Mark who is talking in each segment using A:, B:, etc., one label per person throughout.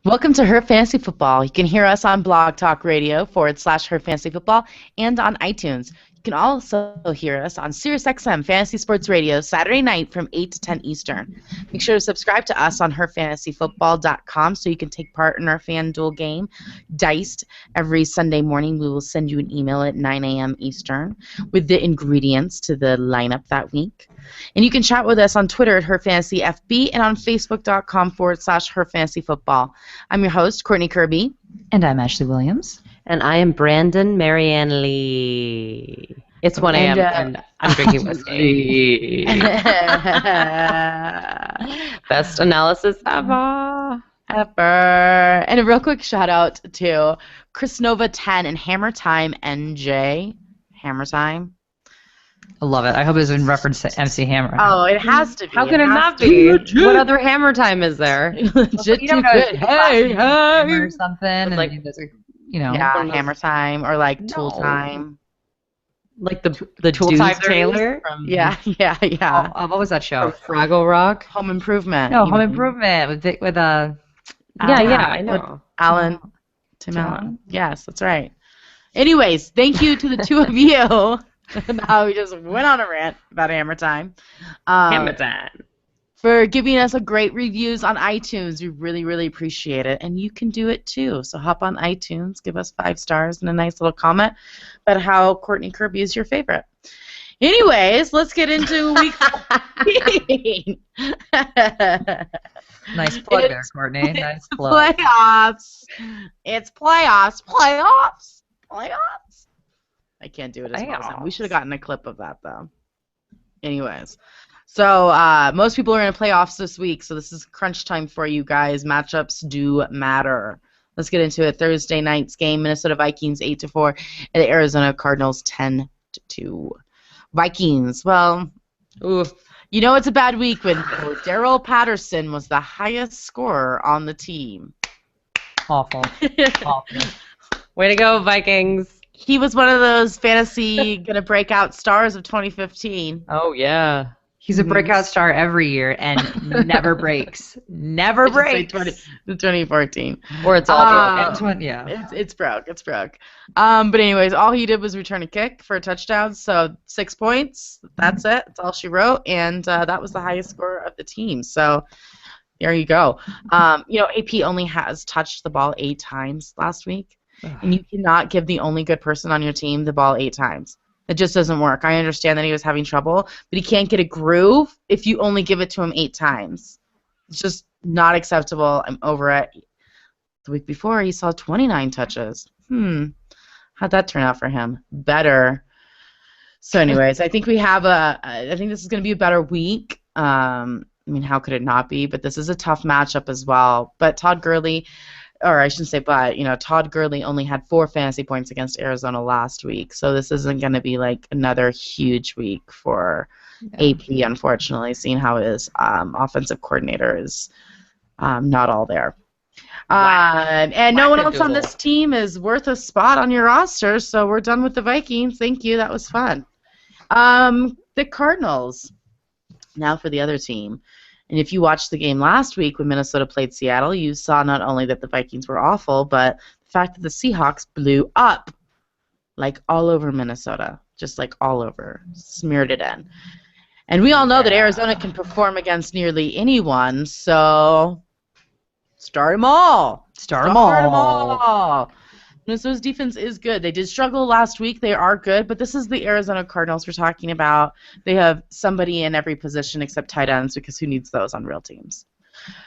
A: Welcome to Her Fantasy Football. You can hear us on Blog Talk Radio /Her Fantasy Football and on iTunes. You can also hear us on SiriusXM Fantasy Sports Radio Saturday night from 8 to 10 Eastern. Make sure to subscribe to us on herfantasyfootball.com so you can take part in our FanDuel game, Diced. Every Sunday morning we will send you an email at 9 a.m. Eastern with the ingredients to the lineup that week. And you can chat with us on Twitter at HerFantasyFB and on Facebook.com/HerFantasyFootball. I'm your host, Courtney Kirby.
B: And I'm Ashley Williams.
C: And I am Brandon Marianne Lee. It's 1 a.m. and I'm drinking whiskey. Best analysis ever.
A: And a real quick shout out to Chris Nova 10 and Hammer Time NJ. Hammer Time.
B: I love it. I hope it's in reference to MC Hammer.
A: Oh, it has to be.
C: How can it not be? What other Hammer Time is there?
A: Legit too good. Hey,
B: or something. And
C: like,
A: yeah, Hammer Time or like Tool Time.
C: Like the Tool Time Taylor?
A: Yeah.
B: Oh, what was that show?
C: From Fraggle Rock?
A: Home Improvement.
B: No, Home Improvement with
C: Yeah, I know.
A: Tim Allen. Yes, that's right. Anyways, thank you to the two of you. Now we just went on a rant about Hammer Time.
C: Hammer Time.
A: For giving us a great reviews on iTunes. We really, really appreciate it. And you can do it too. So hop on iTunes, give us 5 stars and a nice little comment about how Courtney Kirby is your favorite. Anyways, let's get into week 14.
B: Nice plug there, Courtney. Nice plug.
A: Playoffs. It's playoffs. I can't do it as well as him. We should have gotten a clip of that, though. Anyways. So most people are in the playoffs this week, so this is crunch time for you guys. Matchups do matter. Let's get into it. Thursday night's game, Minnesota Vikings 8-4, and the Arizona Cardinals 10-2. Vikings, well, you know it's a bad week when Daryl Patterson was the highest scorer on the team.
B: Awful.
C: Way to go, Vikings.
A: He was one of those fantasy gonna break out stars of 2015.
C: Oh yeah.
B: He's a breakout star every year and never breaks. Never breaks.
A: 2014.
C: Or it's all broken.
A: It's broke. But anyways, all he did was return a kick for a touchdown, so 6 points. That's it. That's all she wrote, and that was the highest score of the team. So there you go. AP only has touched the ball 8 times last week, and you cannot give the only good person on your team the ball 8 times. It just doesn't work. I understand that he was having trouble, but he can't get a groove if you only give it to him 8 times. It's just not acceptable. I'm over it. The week before, he saw 29 touches. How'd that turn out for him? Better. So anyways, I think I think this is going to be a better week. I mean, how could it not be? But this is a tough matchup as well. But Todd Gurley only had 4 fantasy points against Arizona last week, so this isn't going to be like another huge week for AP, unfortunately, seeing how his offensive coordinator is not all there. And no one else on this team is worth a spot on your roster, so we're done with the Vikings. Thank you. That was fun. The Cardinals. Now for the other team. And if you watched the game last week when Minnesota played Seattle, you saw not only that the Vikings were awful, but the fact that the Seahawks blew up, like all over Minnesota, just like all over, smeared it in. And we all know that Arizona can perform against nearly anyone, so start them all. Start them all. Minnesota's defense is good. They did struggle last week. They are good, but this is the Arizona Cardinals we're talking about. They have somebody in every position except tight ends, because who needs those on real teams?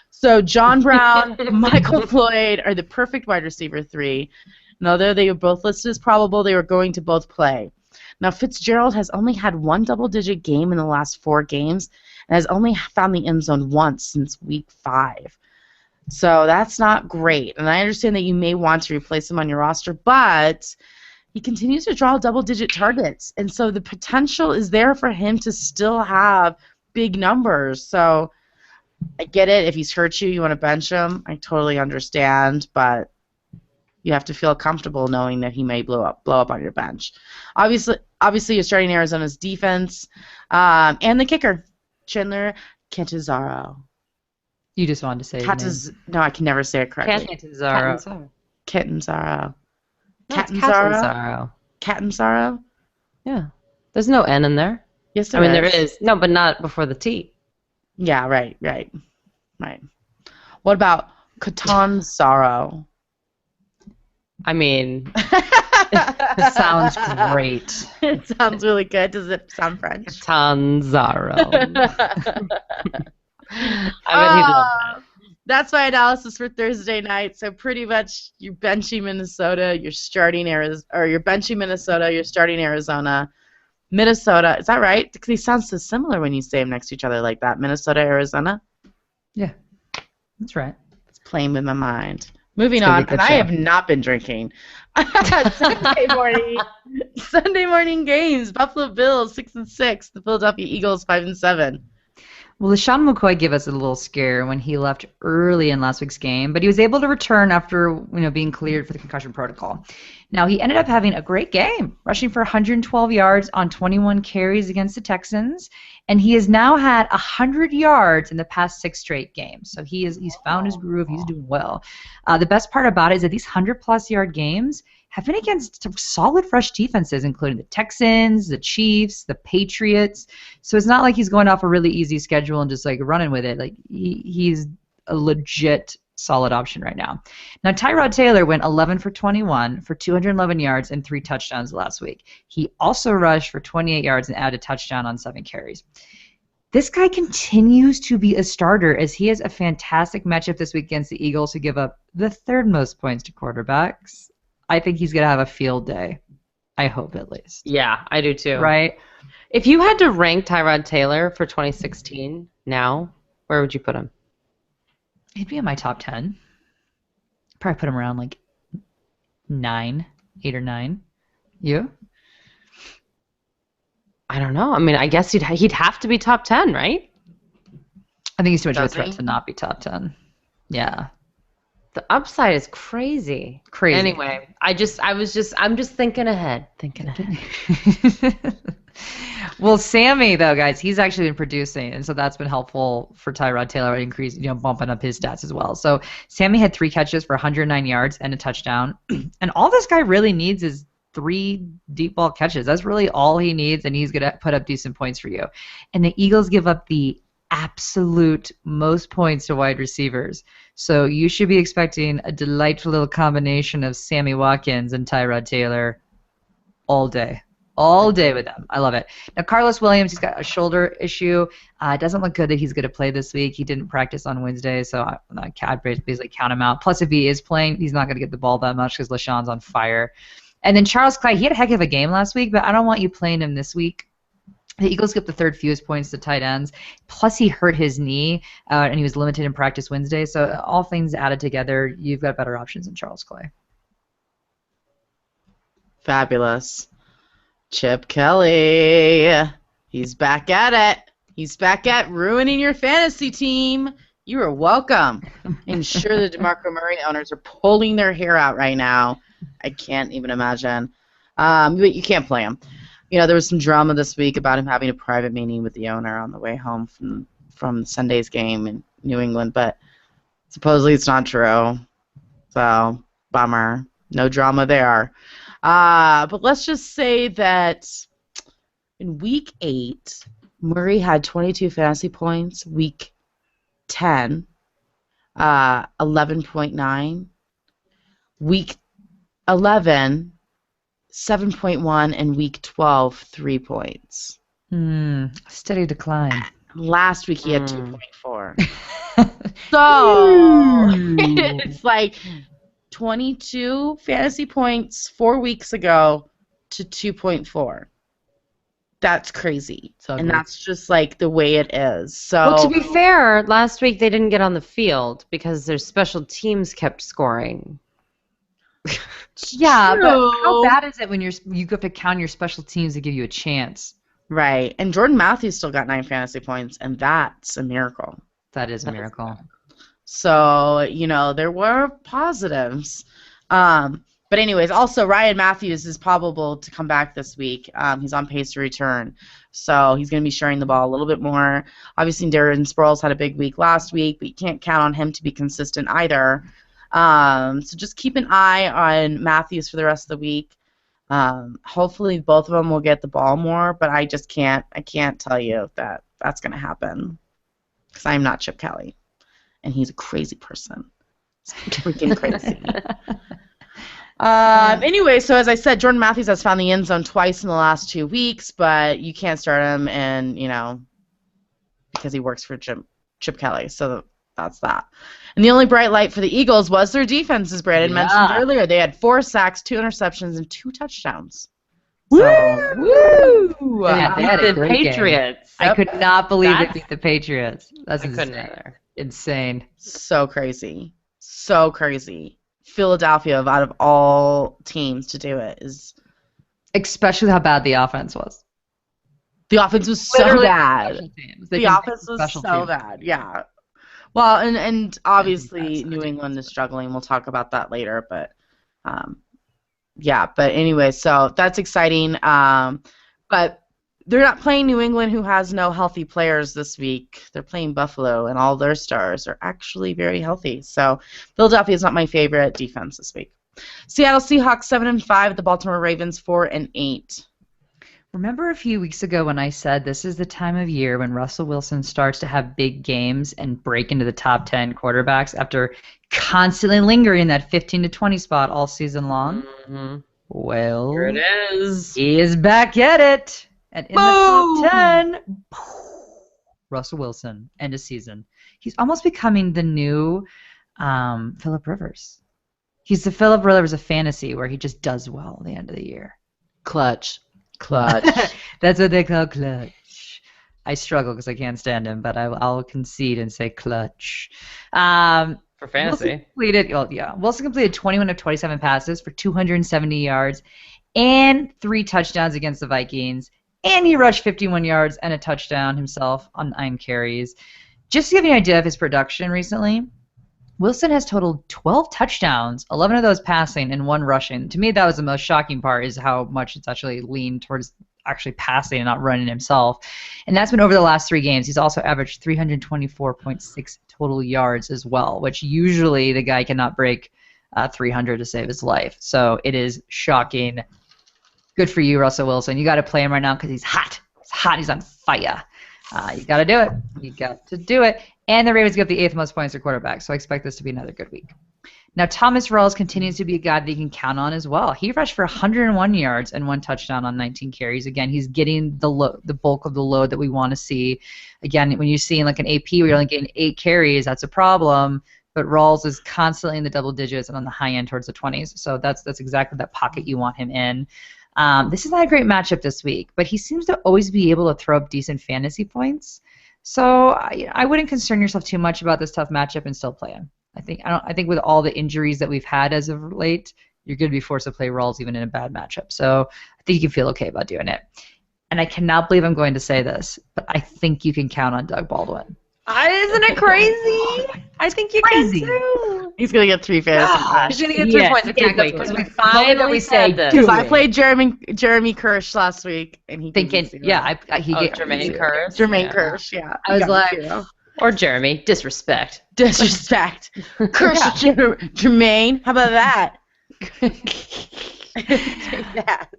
A: So John Brown, Michael Floyd are the perfect wide receiver 3. And although they were both listed as probable, they were going to both play. Now Fitzgerald has only had 1 double-digit game in the last 4 games and has only found the end zone once since week 5. So that's not great. And I understand that you may want to replace him on your roster, but he continues to draw double-digit targets. And so the potential is there for him to still have big numbers. So I get it. If he's hurt you, you want to bench him. I totally understand, but you have to feel comfortable knowing that he may blow up on your bench. Obviously you're starting Arizona's defense and the kicker, Chandler Catanzaro.
B: You just wanted to say his name.
A: No, I can never say it correctly.
C: Catanzaro.
A: Catanzaro.
C: No, it's Catanzaro.
A: Catanzaro?
C: Yeah. There's no N in there.
A: Yes,
C: there is. No, but not before the T.
A: Yeah, right. What about Catanzaro?
C: I mean,
B: It sounds great.
A: It sounds really good. Does it sound French?
C: Catanzaro. I bet he'd love that.
A: That's my analysis for Thursday night. So pretty much you're benching Minnesota, you're starting Arizona, or you're benching Minnesota, you're starting Arizona. Minnesota, is that right? Because they sound so similar when you say them next to each other like that. Minnesota, Arizona.
B: Yeah, that's right.
A: It's playing with my mind. Moving on, and I have not been drinking. Sunday morning games. Buffalo Bills 6-6. The Philadelphia Eagles 5-7.
B: Well, LeSean McCoy gave us a little scare when he left early in last week's game, but he was able to return after being cleared for the concussion protocol. Now, he ended up having a great game, rushing for 112 yards on 21 carries against the Texans, and he has now had 100 yards in the past 6 straight games. So he's found his groove. He's doing well. The best part about it is that these 100-plus yard games have been against some solid fresh defenses, including the Texans, the Chiefs, the Patriots. So it's not like he's going off a really easy schedule and just like running with it. Like he's a legit solid option right now. Now, Tyrod Taylor went 11 for 21 for 211 yards and 3 touchdowns last week. He also rushed for 28 yards and added a touchdown on 7 carries. This guy continues to be a starter as he has a fantastic matchup this week against the Eagles, who give up the 3rd most points to quarterbacks. I think he's going to have a field day. I hope, at least.
C: Yeah, I do too.
B: Right?
C: If you had to rank Tyrod Taylor for 2016 now, where would you put him?
B: He'd be in my top 10. Probably put him around like 8 or 9. You?
C: I don't know. I mean, I guess he'd have to be top 10, right?
B: I think he's too much of a threat to not be top 10. Yeah.
C: The upside is crazy.
B: Crazy.
C: Anyway, I'm just thinking ahead.
B: Well, Sammy, though, guys, he's actually been producing, and so that's been helpful for Tyrod Taylor, bumping up his stats as well. So Sammy had 3 catches for 109 yards and a touchdown, and all this guy really needs is 3 deep ball catches. That's really all he needs, and he's going to put up decent points for you. And the Eagles give up the absolute most points to wide receivers. So you should be expecting a delightful little combination of Sammy Watkins and Tyrod Taylor all day. All day with them. I love it. Now, Carlos Williams, he's got a shoulder issue. It doesn't look good that he's going to play this week. He didn't practice on Wednesday, so I basically count him out. Plus, if he is playing, he's not going to get the ball that much because LeSean's on fire. And then Charles Clay, he had a heck of a game last week, but I don't want you playing him this week. The Eagles get the 3rd fewest points to tight ends. Plus, he hurt his knee, and he was limited in practice Wednesday. So all things added together, you've got better options than Charles Clay.
A: Fabulous. Chip Kelly. He's back at it. He's back at ruining your fantasy team. You are welcome. I'm sure the DeMarco Murray owners are pulling their hair out right now. I can't even imagine. But you can't play him. There was some drama this week about him having a private meeting with the owner on the way home from Sunday's game in New England, but supposedly it's not true. So, bummer. No drama there. But let's just say that in Week 8, Murray had 22 fantasy points. Week 10, 11.9. Week 11, 7.1, and Week 12, 3 points.
B: Steady decline.
A: Last week he had 2.4. So it's like 22 fantasy points 4 weeks ago to 2.4. That's crazy. And that's just like the way it is. So
C: well, to be fair, last week they didn't get on the field because their special teams kept scoring.
B: Yeah, but how bad is it when you have to count your special teams to give you a chance?
A: Right. And Jordan Matthews still got 9 fantasy points, and that's a miracle.
B: That is a miracle.
A: So, there were positives. But anyways, also Ryan Matthews is probable to come back this week. He's on pace to return, so he's going to be sharing the ball a little bit more. Obviously, Darren Sproles had a big week last week, but you can't count on him to be consistent either. So just keep an eye on Matthews for the rest of the week. Hopefully, both of them will get the ball more, but I can't tell you that that's going to happen because I'm not Chip Kelly, and he's a crazy person. It's freaking crazy. Anyway, so as I said, Jordan Matthews has found the end zone twice in the last 2 weeks, but you can't start him, and because he works for Chip Kelly, so that's that. And the only bright light for the Eagles was their defense, as Brandon mentioned earlier. They had 4 sacks, 2 interceptions, and 2 touchdowns.
B: Woo!
C: Yeah, they had the Patriots.
B: Yep. I could not believe they beat the Patriots. That's insane.
A: So crazy. So crazy. Philadelphia, out of all teams to do it, is...
B: Especially how bad the offense was.
A: The offense was so bad. The offense was so bad, yeah. Well, and obviously New England is struggling. We'll talk about that later, but yeah. But anyway, so that's exciting. But they're not playing New England, who has no healthy players this week. They're playing Buffalo, and all their stars are actually very healthy. So Philadelphia is not my favorite defense this week. Seattle Seahawks 7-5. The Baltimore Ravens 4-8.
B: Remember a few weeks ago when I said this is the time of year when Russell Wilson starts to have big games and break into the top 10 quarterbacks after constantly lingering in that 15 to 20 spot all season long? Mm-hmm. Well,
C: here it is.
B: He is back at it. And in the top 10, Russell Wilson, end of season. He's almost becoming the new Phillip Rivers. He's the Phillip Rivers of fantasy, where he just does well at the end of the year.
C: Clutch.
B: That's what they call clutch. I struggle because I can't stand him, but I'll concede and say clutch.
C: For fantasy.
B: Wilson completed 21 of 27 passes for 270 yards and 3 touchdowns against the Vikings. And he rushed 51 yards and a touchdown himself on 9 carries. Just to give you an idea of his production recently, Wilson has totaled 12 touchdowns, 11 of those passing and 1 rushing. To me, that was the most shocking part, is how much it's actually leaned towards actually passing and not running himself. And that's been over the last 3 games. He's also averaged 324.6 total yards as well, which usually the guy cannot break 300 to save his life. So it is shocking. Good for you, Russell Wilson. You got to play him right now because he's hot. He's hot. He's on fire. You got to do it. You got to do it. And the Ravens give the 8th most points to quarterback, so I expect this to be another good week. Now, Thomas Rawls continues to be a guy that you can count on as well. He rushed for 101 yards and 1 touchdown on 19 carries. Again, he's getting the bulk of the load that we want to see. Again, when you're seeing like an AP where you're only getting 8 carries, that's a problem. But Rawls is constantly in the double digits and on the high end towards the 20s. So that's exactly that pocket you want him in. This is not a great matchup this week, but he seems to always be able to throw up decent fantasy points. So I wouldn't concern yourself too much about this tough matchup and still play him. I think with all the injuries that we've had as of late, you're going to be forced to play Rawls even in a bad matchup. So I think you can feel okay about doing it. And I cannot believe I'm going to say this, but I think you can count on Doug Baldwin.
C: Isn't it crazy? I think you can too.
A: He's going to get 3 fantasy points.
C: He's going to get 3 points, exactly. Because we finally said this.
A: Because I played Jeremy Kirsch last week, and he
B: thinking,
A: he
C: Jermaine Kirsch.
A: Jermaine Kirsch, yeah.
C: I was like, or Jeremy, disrespect.
A: Kirsch, Jermaine, how about that? Take that.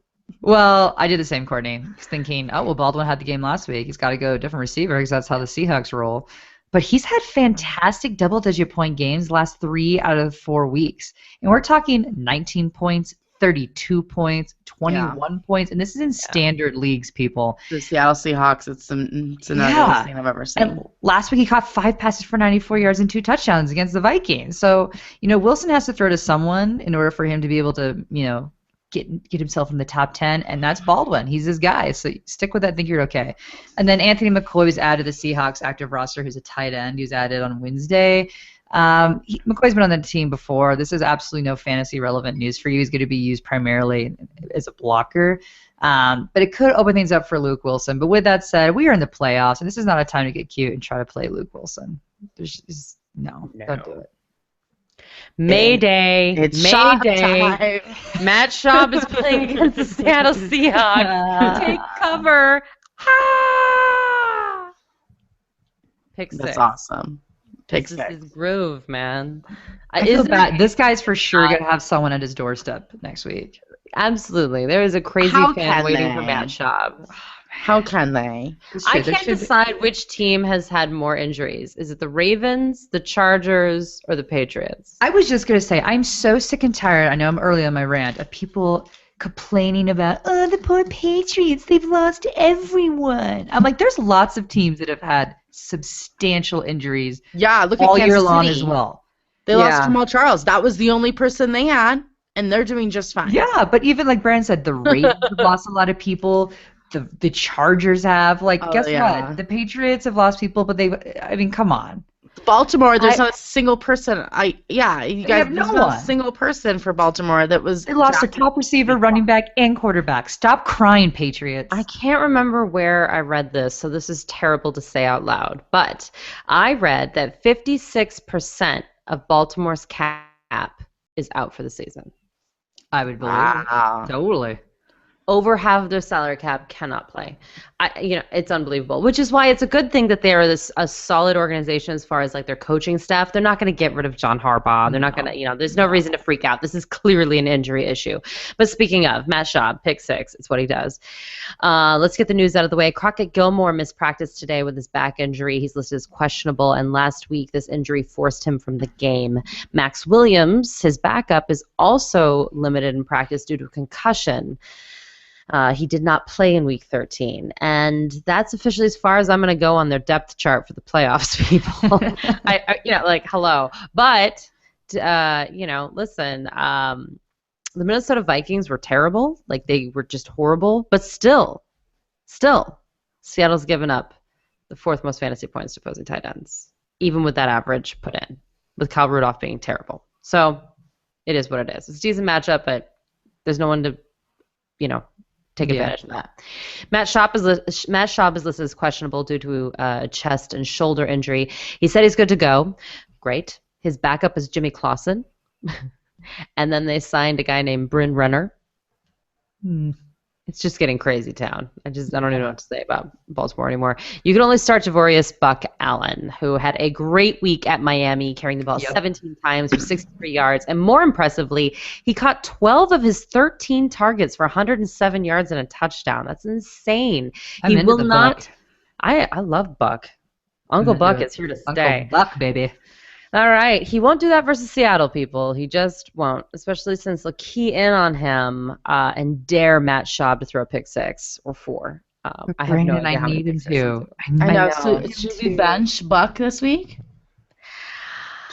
B: Well, I did the same, Courtney. I was thinking, Baldwin had the game last week. He's got to go a different receiver because that's how the Seahawks roll. But he's had fantastic double-digit point games the last 3 out of 4 weeks. And we're talking 19 points, 32 points, 21 points. And this is in standard leagues, people.
A: The Seattle Seahawks, it's another thing I've ever seen.
B: And last week he caught 5 passes for 94 yards and 2 touchdowns against the Vikings. So, Wilson has to throw to someone in order for him to be able to, get himself in the top 10, and that's Baldwin. He's his guy, so stick with that. I think you're okay. And then Anthony McCoy was added to the Seahawks active roster, who's a tight end. He was added on Wednesday. McCoy's been on the team before. This is absolutely no fantasy relevant news for you. He's going to be used primarily as a blocker. But it could open things up for Luke Wilson. But with that said, we are in the playoffs, and this is not a time to get cute and try to play Luke Wilson. Don't do it.
C: Mayday.
A: It's shot
C: Mayday.
A: time.
C: Matt Schaub is playing against the Seattle Seahawks. Take cover. Ha! Pick six.
A: That's awesome. Pick
C: This
A: six.
C: is his groove, man.
B: I feel bad. This guy's for sure going to have someone at his doorstep next week.
C: Absolutely. There is a crazy
A: How
C: fan
A: can
C: waiting
A: they?
C: for Matt Schaub.
A: How can they?
C: I can't decide which team has had more injuries. Is it the Ravens, the Chargers, or the Patriots?
B: I was just going to say, I'm so sick and tired, I know I'm early on my rant, of people complaining about, oh, the poor Patriots, they've lost everyone. I'm like, there's lots of teams that have had substantial injuries
A: Yeah, look at
B: all
A: Kansas
B: year long
A: City.
B: as well.
A: They lost Jamal Charles. That was the only person they had, and they're doing just fine.
B: Yeah, but even like Brandon said, the Ravens have lost a lot of people. The Chargers have. Like, guess what? The Patriots have lost people, but I mean, come on.
A: Baltimore, there's not a single person. You guys,
B: have no
A: there's not
B: one.
A: a single person for Baltimore that was.
B: They lost their top receiver, running back, and quarterback. Stop crying, Patriots.
C: I can't remember where I read this, so this is terrible to say out loud. But I read that 56% of Baltimore's cap is out for the season.
B: I would believe
A: Wow.
B: it. Totally.
C: Over half of their salary cap cannot play. It's unbelievable. Which is why it's a good thing that they are a solid organization as far as like their coaching staff. They're not going to get rid of John Harbaugh. They're not going to, there's no reason to freak out. This is clearly an injury issue. But speaking of Matt Schaub, pick six. It's what he does. Let's get the news out of the way. Crockett Gilmore missed practice today with his back injury. He's listed as questionable, and last week this injury forced him from the game. Max Williams, his backup, is also limited in practice due to concussion. He did not play in Week 13, and that's officially as far as I'm going to go on their depth chart for the playoffs, people. Hello. But, listen, the Minnesota Vikings were terrible. Like, they were just horrible. But still, Seattle's given up the fourth most fantasy points to opposing tight ends, even with that average put in, with Kyle Rudolph being terrible. So it is what it is. It's a decent matchup, but there's no one to, take advantage of that. Matt Schaub is listed as questionable due to a chest and shoulder injury. He said he's good to go. Great. His backup is Jimmy Clausen. And then they signed a guy named Bryn Renner. It's just getting crazy town. I don't even know what to say about Baltimore anymore. You can only start Javorius Buck Allen, who had a great week at Miami, carrying the ball 17 times for 63 yards. And more impressively, he caught 12 of his 13 targets for 107 yards and a touchdown. That's insane.
B: I'm into the Buck.
C: I love Buck. Uncle Buck is here to stay.
B: Uncle Buck, baby.
C: All right. He won't do that versus Seattle, people. He just won't, especially since they'll key in on him and dare Matt Schaub to throw a pick 6 or 4. I have no idea how many picks
B: to.
A: I know. So should we bench Buck this week?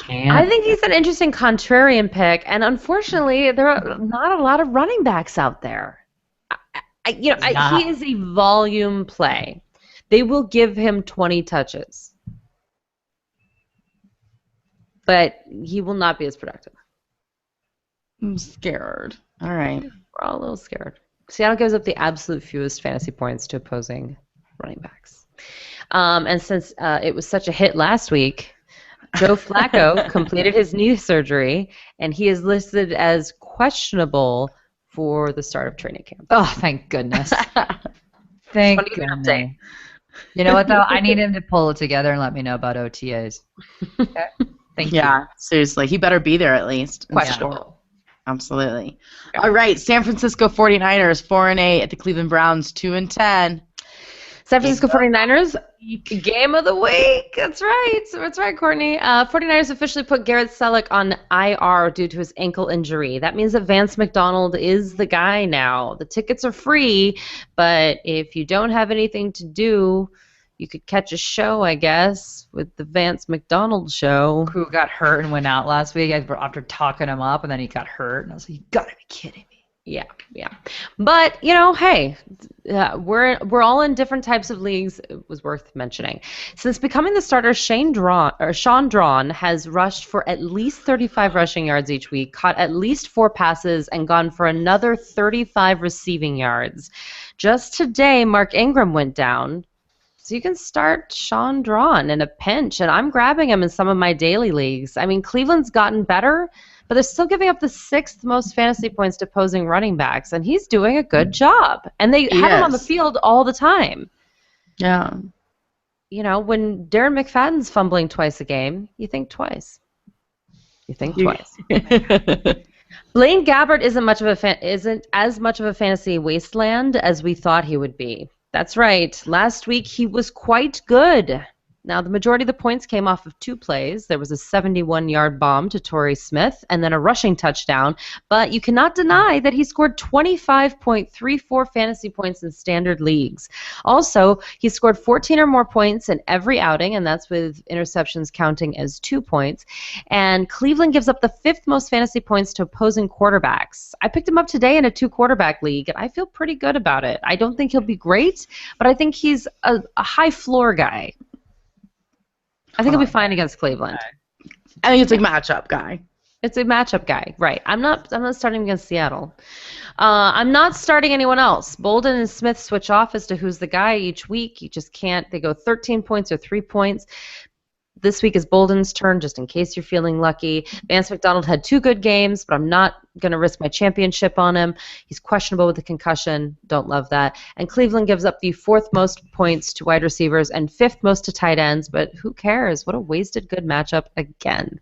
C: I think he's an interesting contrarian pick, and unfortunately, there are not a lot of running backs out there. He is a volume play. They will give him 20 touches. But he will not be as productive.
A: I'm scared. All right.
C: We're all a little scared. Seattle gives up the absolute fewest fantasy points to opposing running backs. And since it was such a hit last week, Joe Flacco completed his knee surgery, and he is listed as questionable for the start of training camp.
B: Oh, thank goodness. Thank goodness. You know what, though? I need him to pull it together and let me know about OTAs. Okay? Thank you.
A: Yeah, seriously. He better be there at least.
B: Questionable.
A: Absolutely. Okay. All right, San Francisco 49ers 4-8 at the Cleveland Browns 2-10.
C: San Francisco 49ers, game of the week. That's right, Courtney. 49ers officially put Garrett Selleck on IR due to his ankle injury. That means that Vance McDonald is the guy now. The tickets are free, but if you don't have anything to do, you could catch a show, I guess, with the Vance McDonald show.
B: Who got hurt and went out last week after talking him up, and then he got hurt. And I was like, you gotta be kidding me.
C: Yeah. But, hey, we're all in different types of leagues. It was worth mentioning. Since becoming the starter, Sean Drawn has rushed for at least 35 rushing yards each week, caught at least 4 passes, and gone for another 35 receiving yards. Just today, Mark Ingram went down. So you can start Sean Drawn in a pinch, and I'm grabbing him in some of my daily leagues. I mean, Cleveland's gotten better, but they're still giving up the 6th most fantasy points to opposing running backs, and he's doing a good job. And they have him on the field all the time.
A: Yeah.
C: You know, when Darren McFadden's fumbling twice a game, you think twice. You think twice. Blaine Gabbert isn't as much of a fantasy wasteland as we thought he would be. That's right. Last week he was quite good. Now, the majority of the points came off of 2 plays. There was a 71-yard bomb to Torrey Smith and then a rushing touchdown. But you cannot deny that he scored 25.34 fantasy points in standard leagues. Also, he scored 14 or more points in every outing, and that's with interceptions counting as 2 points. And Cleveland gives up the 5th most fantasy points to opposing quarterbacks. I picked him up today in a 2-quarterback league, and I feel pretty good about it. I don't think he'll be great, but I think he's a high floor guy. I think he'll be fine against Cleveland.
A: I think it's a matchup guy.
C: It's a matchup guy, right? I'm not starting against Seattle. I'm not starting anyone else. Bolden and Smith switch off as to who's the guy each week. You just can't. They go 13 points or 3 points. This week is Bolden's turn, just in case you're feeling lucky. Vance McDonald had 2 good games, but I'm not going to risk my championship on him. He's questionable with a concussion. Don't love that. And Cleveland gives up the 4th most points to wide receivers and 5th most to tight ends, but who cares? What a wasted good matchup again.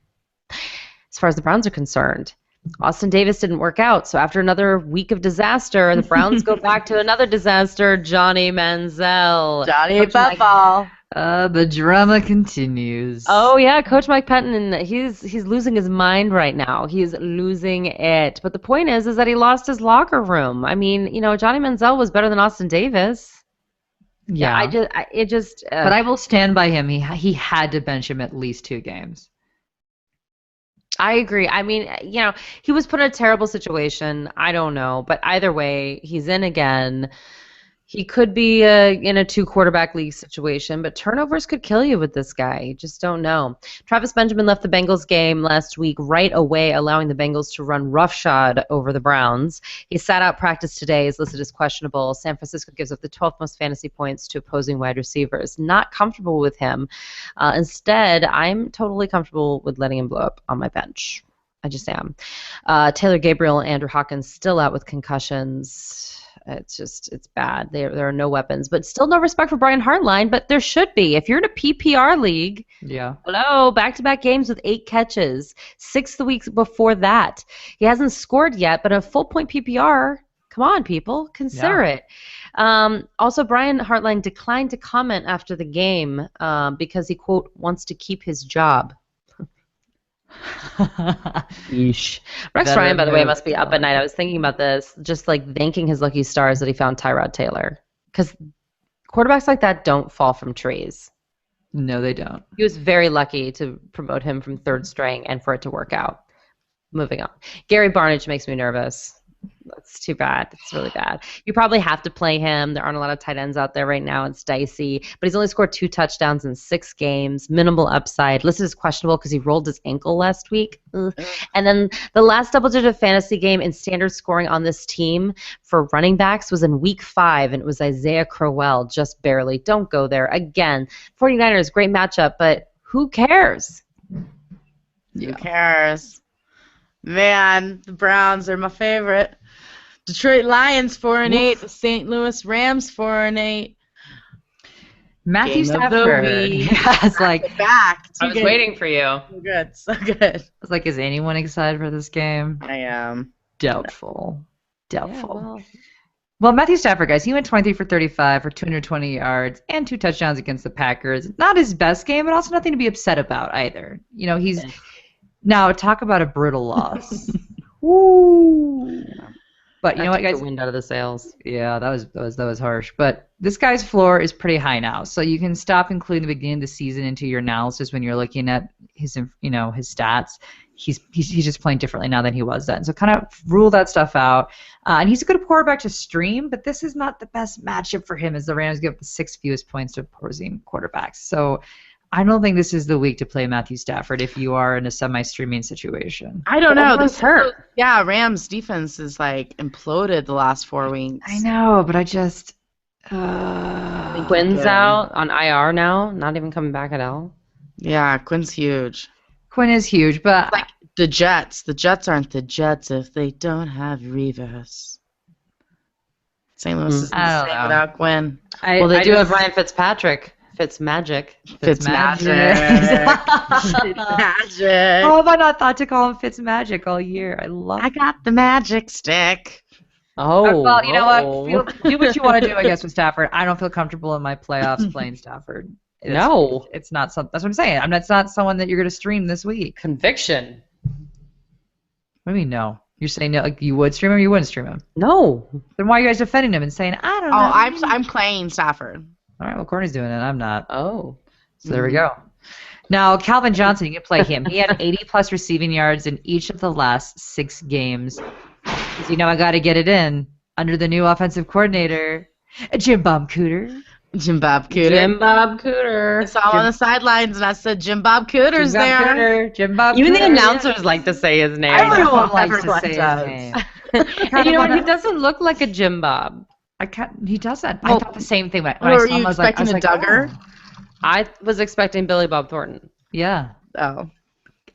C: As far as the Browns are concerned, Austin Davis didn't work out, so after another week of disaster, the Browns go back to another disaster, Johnny Manziel.
A: Johnny Football.
B: The drama continues.
C: Oh yeah, Coach Mike Penton, he's losing his mind right now. He's losing it. But the point is that he lost his locker room. I mean, you know, Johnny Manziel was better than Austin Davis.
B: Yeah. But I will stand by him. He had to bench him at least 2 games.
C: I agree. I mean, you know, he was put in a terrible situation. I don't know, but either way, he's in again. He could be in a 2-quarterback league situation, but turnovers could kill you with this guy. You just don't know. Travis Benjamin left the Bengals game last week right away, allowing the Bengals to run roughshod over the Browns. He sat out practice today, is listed as questionable. San Francisco gives up the 12th most fantasy points to opposing wide receivers. Not comfortable with him. Instead, I'm totally comfortable with letting him blow up on my bench. I just am. Taylor Gabriel and Andrew Hawkins still out with concussions. It's bad. There are no weapons, but still no respect for Brian Hartline, but there should be. If you're in a PPR league, hello, back-to-back games with 8 catches, 6 the weeks before that. He hasn't scored yet, but a full-point PPR, come on, people, consider it. Also, Brian Hartline declined to comment after the game because he, quote, wants to keep his job. Yeesh. Rex Ryan, by the way, must be up at night. I was thinking about this, just like thanking his lucky stars that he found Tyrod Taylor. Because quarterbacks like that don't fall from trees.
B: No, they don't.
C: He was very lucky to promote him from 3rd string and for it to work out. Moving on. Gary Barnidge makes me nervous. That's too bad. It's really bad. You probably have to play him. There aren't a lot of tight ends out there right now. It's dicey. But he's only scored 2 touchdowns in 6 games. Minimal upside. Listed as questionable because he rolled his ankle last week. Ugh. And then the last double-digit fantasy game in standard scoring on this team for running backs was in week 5, and it was Isaiah Crowell, just barely. Don't go there. Again, 49ers, great matchup, but who cares?
A: Who cares? Man, the Browns are my favorite. Detroit Lions 4-8. The St. Louis Rams 4-8.
B: Matthew Stafford.
A: It's like back.
C: I was waiting for you.
A: So good, so good.
B: I was like, is anyone excited for this game?
A: I am.
B: Doubtful.
C: Yeah,
B: Well, Matthew Stafford, guys, he went 23 for 35 for 220 yards and 2 touchdowns against the Packers. Not his best game, but also nothing to be upset about either. You know, he's now talk about a brutal loss. Woo! But you know what, guys?
C: The wind out of the sails.
B: Yeah, that was harsh. But this guy's floor is pretty high now, so you can stop including the beginning of the season into your analysis when you're looking at his, you know, his stats. He's just playing differently now than he was then. So kind of rule that stuff out. And he's a good quarterback to stream, but this is not the best matchup for him as the Rams give up the 6th fewest points to opposing quarterbacks. So I don't think this is the week to play Matthew Stafford if you are in a semi-streaming situation.
A: I don't know. This hurt. Yeah, Rams defense is like imploded the last 4 weeks.
B: I know, but
C: Quinn's
A: Good.
C: out on IR now, not even coming back at all.
A: Yeah, Quinn's huge.
B: Quinn is huge, but
A: Like the Jets. The Jets aren't the Jets if they don't have Revis. St. Louis is the
B: I don't
A: same
B: know.
A: without Quinn.
C: Well, they do have Ryan Fitzpatrick. Fitzmagic.
A: Fitzmagic.
B: Fitzmagic.
A: Magic.
B: How have I not thought to call him Fitzmagic all year? I love
A: I got the magic stick.
C: Oh.
B: Well, you know what? Do what you want to do, I guess, with Stafford. I don't feel comfortable in my playoffs playing Stafford.
C: No.
B: It's not something. That's what I'm saying. It's not someone that you're going to stream this week.
C: Conviction.
B: What do you mean, no? You're saying no, like you would stream him or you wouldn't stream him?
C: No.
B: Then why are you guys defending him and saying, I don't know?
A: Oh, I'm playing Stafford.
B: All right, well, Courtney's doing it. I'm not.
C: Oh.
B: So there we go. Now, Calvin Johnson, you can play him. He had 80-plus receiving yards in each of the last 6 games. Because, I got to get it in under the new offensive coordinator, Jim Bob Cooter.
A: Jim Bob Cooter.
C: Jim Bob Cooter.
A: I saw him on the sidelines, and I said, Jim Bob Cooter's there.
B: Jim Bob
C: Even the
B: Cooter.
C: announcers like to say his name.
B: Everyone likes to
A: Everyone
B: say his
A: does.
B: name.
C: And you know what? He doesn't look like a Jim Bob.
B: He doesn't. I
A: Well,
B: thought the same thing when
A: Or
B: I
A: were
B: saw him.
A: you
B: I was like,
A: expecting a Duggar?
B: oh.
C: I was expecting Billy Bob Thornton.
B: Yeah.
A: Oh.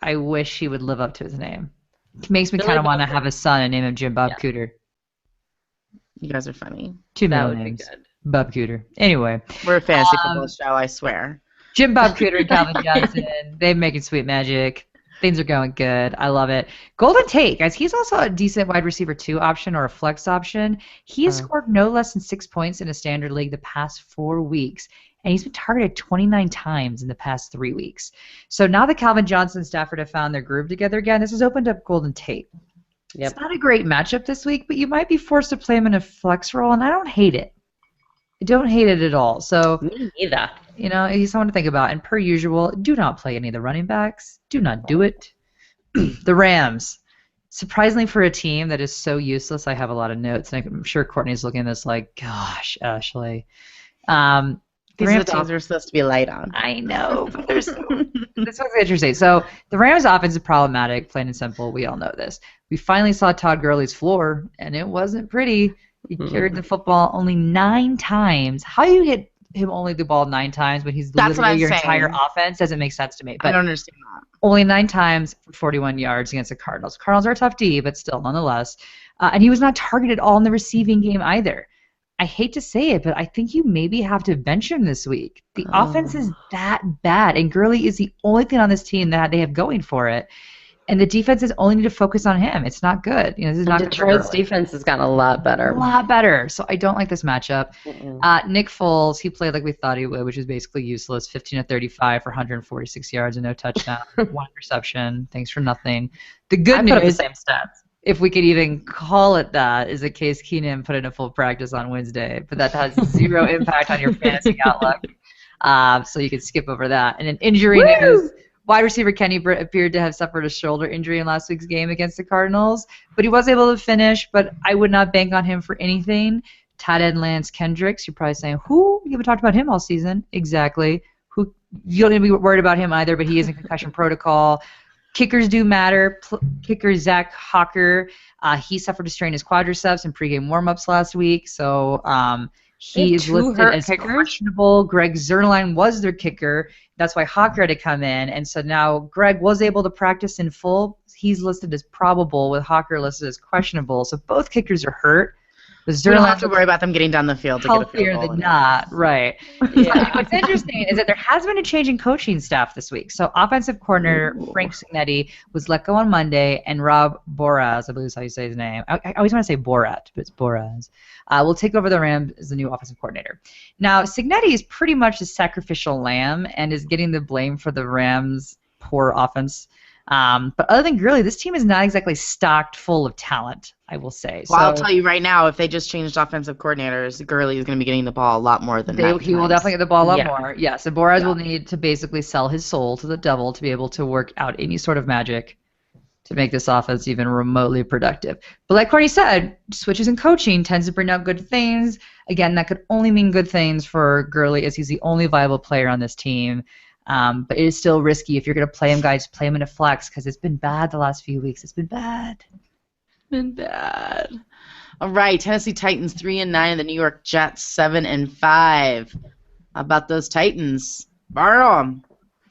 B: I wish he would live up to his name. It makes me
C: Billy
B: kind of want to
C: Bob
B: have a son and name him Jim Bob Cooter.
A: You guys are funny.
B: 2
C: That
B: middle
C: would be
B: names.
C: good.
B: Bob Cooter. Anyway,
A: We're a fantasy football show, I swear.
B: Jim Bob Cooter and Calvin Johnson, they're making sweet magic. Things are going good. I love it. Golden Tate, guys, he's also a decent wide receiver 2 option or a flex option. He has scored no less than 6 points in a standard league the past 4 weeks, and he's been targeted 29 times in the past 3 weeks. So now that Calvin Johnson and Stafford have found their groove together again, this has opened up Golden Tate.
C: Yep.
B: It's not a great matchup this week, but you might be forced to play him in a flex role, and I don't hate it. I don't hate it at all. So,
C: Me neither.
B: he's someone to think about. And per usual, do not play any of the running backs. Do not do it. The Rams. Surprisingly for a team that is so useless, I have a lot of notes. And I'm sure Courtney's looking at this like, gosh, Ashley.
A: These are the
B: Rams
A: teams we're supposed to be light on.
B: I know, but this one's interesting. So the Rams' offense is problematic, plain and simple. We all know this. We finally saw Todd Gurley's floor, and it wasn't pretty. He carried the football only 9 times. How do you hit him only the ball 9 times when he's
A: That's what
B: literally
A: I'm
B: your
A: saying.
B: entire offense? Doesn't make sense to me.
A: I
B: But
A: don't understand that.
B: only 9 times for 41 yards against the Cardinals. Cardinals are a tough D, but still, nonetheless. And he was not targeted all in the receiving game either. I hate to say it, but I think you maybe have to bench him this week. The offense is that bad, and Gurley is the only thing on this team that they have going for it. And the defenses only need to focus on him. It's not good. This is not good for
C: Detroit's
B: Gurley.
C: defense has gotten a lot better.
B: A lot better. So I don't like this matchup.
C: Mm-mm.
B: Nick Foles, he played like we thought he would, which is basically useless. 15 of 35 for 146 yards and no touchdown. 1 reception. Thanks for nothing. The good
C: I put up the
B: news,
C: same stats.
B: if we could even call it that, is that Case Keenum put in a full practice on Wednesday. But that has 0 impact on your fantasy outlook. So you can skip over that. And an injury news. Wide receiver Kenny Britt appeared to have suffered a shoulder injury in last week's game against the Cardinals, but he was able to finish, but I would not bank on him for anything. Tight end Lance Kendricks, you're probably saying, who? You haven't talked about him all season. Exactly. Who? You don't need to be worried about him either, but he is in concussion protocol. Kickers do matter. Kicker Zach Hawker, he suffered a strain in his quadriceps in pregame warm-ups last week, so he is listed as questionable. Greg Zerline was their kicker. That's why Hawker had to come in. And so now Greg was able to practice in full. He's listed as probable with Hawker listed as questionable. So both kickers are hurt.
A: We don't have to worry about them getting down the field to get a
B: healthier
A: field goal.
B: than not. Right.
C: Yeah.
B: What's interesting is that there has been a change in coaching staff this week. So offensive coordinator Frank Signetti was let go on Monday, and Rob Boraz, I believe is how you say his name. I always want to say Borat, but it's Boraz. Will take over the Rams as the new offensive coordinator. Now, Signetti is pretty much the sacrificial lamb and is getting the blame for the Rams' poor offense. But other than Gurley, this team is not exactly stocked full of talent, I will say.
A: Well,
B: so
A: I'll tell you right now, if they just changed offensive coordinators, Gurley is going to be getting the ball a lot more than that.
B: he will definitely get the ball a lot
C: Yeah.
B: more. Yes, and Boraz will need to basically sell his soul to the devil to be able to work out any sort of magic to make this offense even remotely productive. But like Courtney said, switches in coaching tends to bring out good things. Again, that could only mean good things for Gurley, as he's the only viable player on this team. But it is still risky. If you're going to play him, guys, play him in a flex because it's been bad the last few weeks. It's been bad.
A: Been bad. All right, Tennessee Titans 3-9, and the New York Jets 7-5. How about those Titans? Borrow 'em.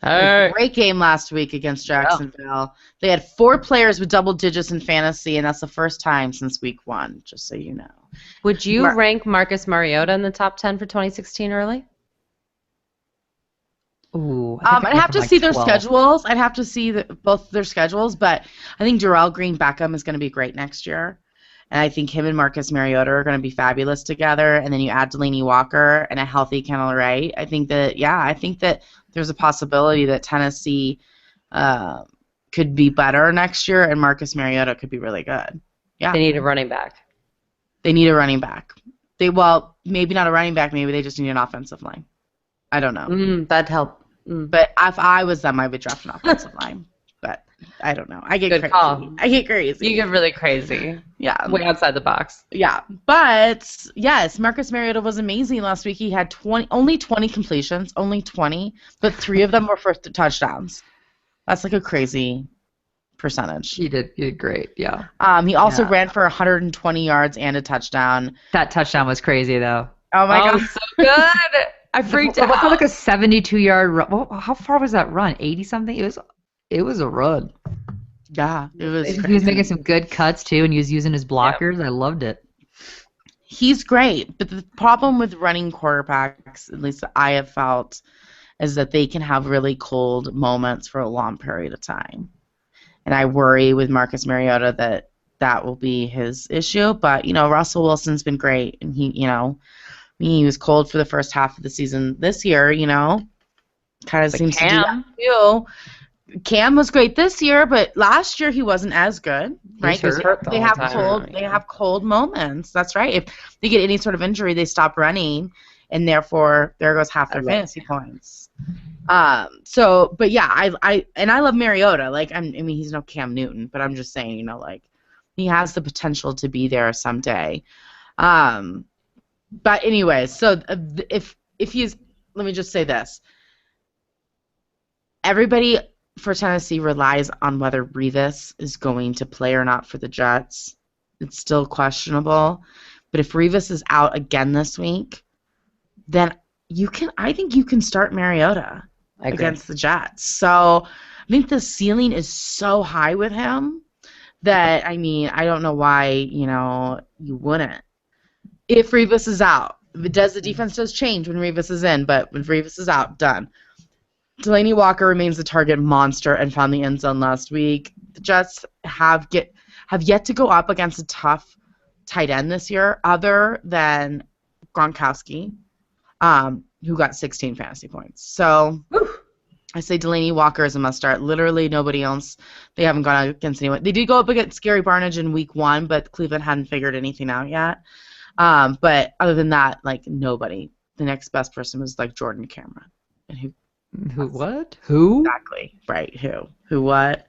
A: A great game last week against Jacksonville. They had 4 players with double digits in fantasy, and that's the first time since week 1, just so you know.
C: Would you rank Marcus Mariota in the top 10 for 2016 early?
B: Ooh,
A: I'd have to see their schedules. I'd have to see both their schedules, but I think Darrell Green Beckham is going to be great next year. And I think him and Marcus Mariota are going to be fabulous together. And then you add Delaney Walker and a healthy Kendall Wright. I think that there's a possibility that Tennessee could be better next year, and Marcus Mariota could be really good. Yeah.
C: They need a running back.
A: They need a running back. Maybe not a running back. Maybe they just need an offensive line. I don't know.
C: That'd help.
A: But if I was them, I would draft an offensive line. But I don't know. I get
C: Good
A: crazy.
C: call.
A: I get crazy.
C: You get really crazy.
A: Yeah.
C: Way outside the box.
A: Yeah. But, yes, Marcus Mariota was amazing last week. He had only 20 completions, only 20, but 3 of them were for touchdowns. That's like a crazy percentage.
B: He did great, yeah.
A: He also ran for 120 yards and a touchdown.
B: That touchdown was crazy, though.
A: Oh, my God.
C: So good. I freaked out.
B: Was that like a 72-yard run? Well, how far was that run? 80-something? It was a run.
A: Yeah, it was crazy.
B: He was making some good cuts, too, and he was using his blockers. I loved it.
A: He's great, but the problem with running quarterbacks, at least I have felt, is that they can have really cold moments for a long period of time. And I worry with Marcus Mariota that will be his issue. But, Russell Wilson's been great, and he was cold for the first half of the season this year, kind of seems to do that too. Cam was great this year, but last year he wasn't as good, right? They have cold moments. That's right. If they get any sort of injury, they stop running, and therefore there goes half their fantasy points. But yeah, I love Mariota. Like, he's no Cam Newton, but I'm just saying, he has the potential to be there someday. But anyways, so if he's, let me just say this. Everybody for Tennessee relies on whether Revis is going to play or not for the Jets. It's still questionable. But if Revis is out again this week, then I think you can start Mariota against the Jets. So I think the ceiling is so high with him that, I don't know why, you wouldn't. If Revis is out. The defense does change when Revis is in, but when Revis is out, done. Delaney Walker remains the target monster and found the end zone last week. The Jets have yet to go up against a tough tight end this year, other than Gronkowski, who got 16 fantasy points. So I say Delaney Walker is a must start. Literally nobody else. They haven't gone against anyone. They did go up against Gary Barnidge in week 1, but Cleveland hadn't figured anything out yet. But other than that, nobody. The next best person was Jordan Cameron. And
B: Who what? Who?
A: Exactly. Right. Who what?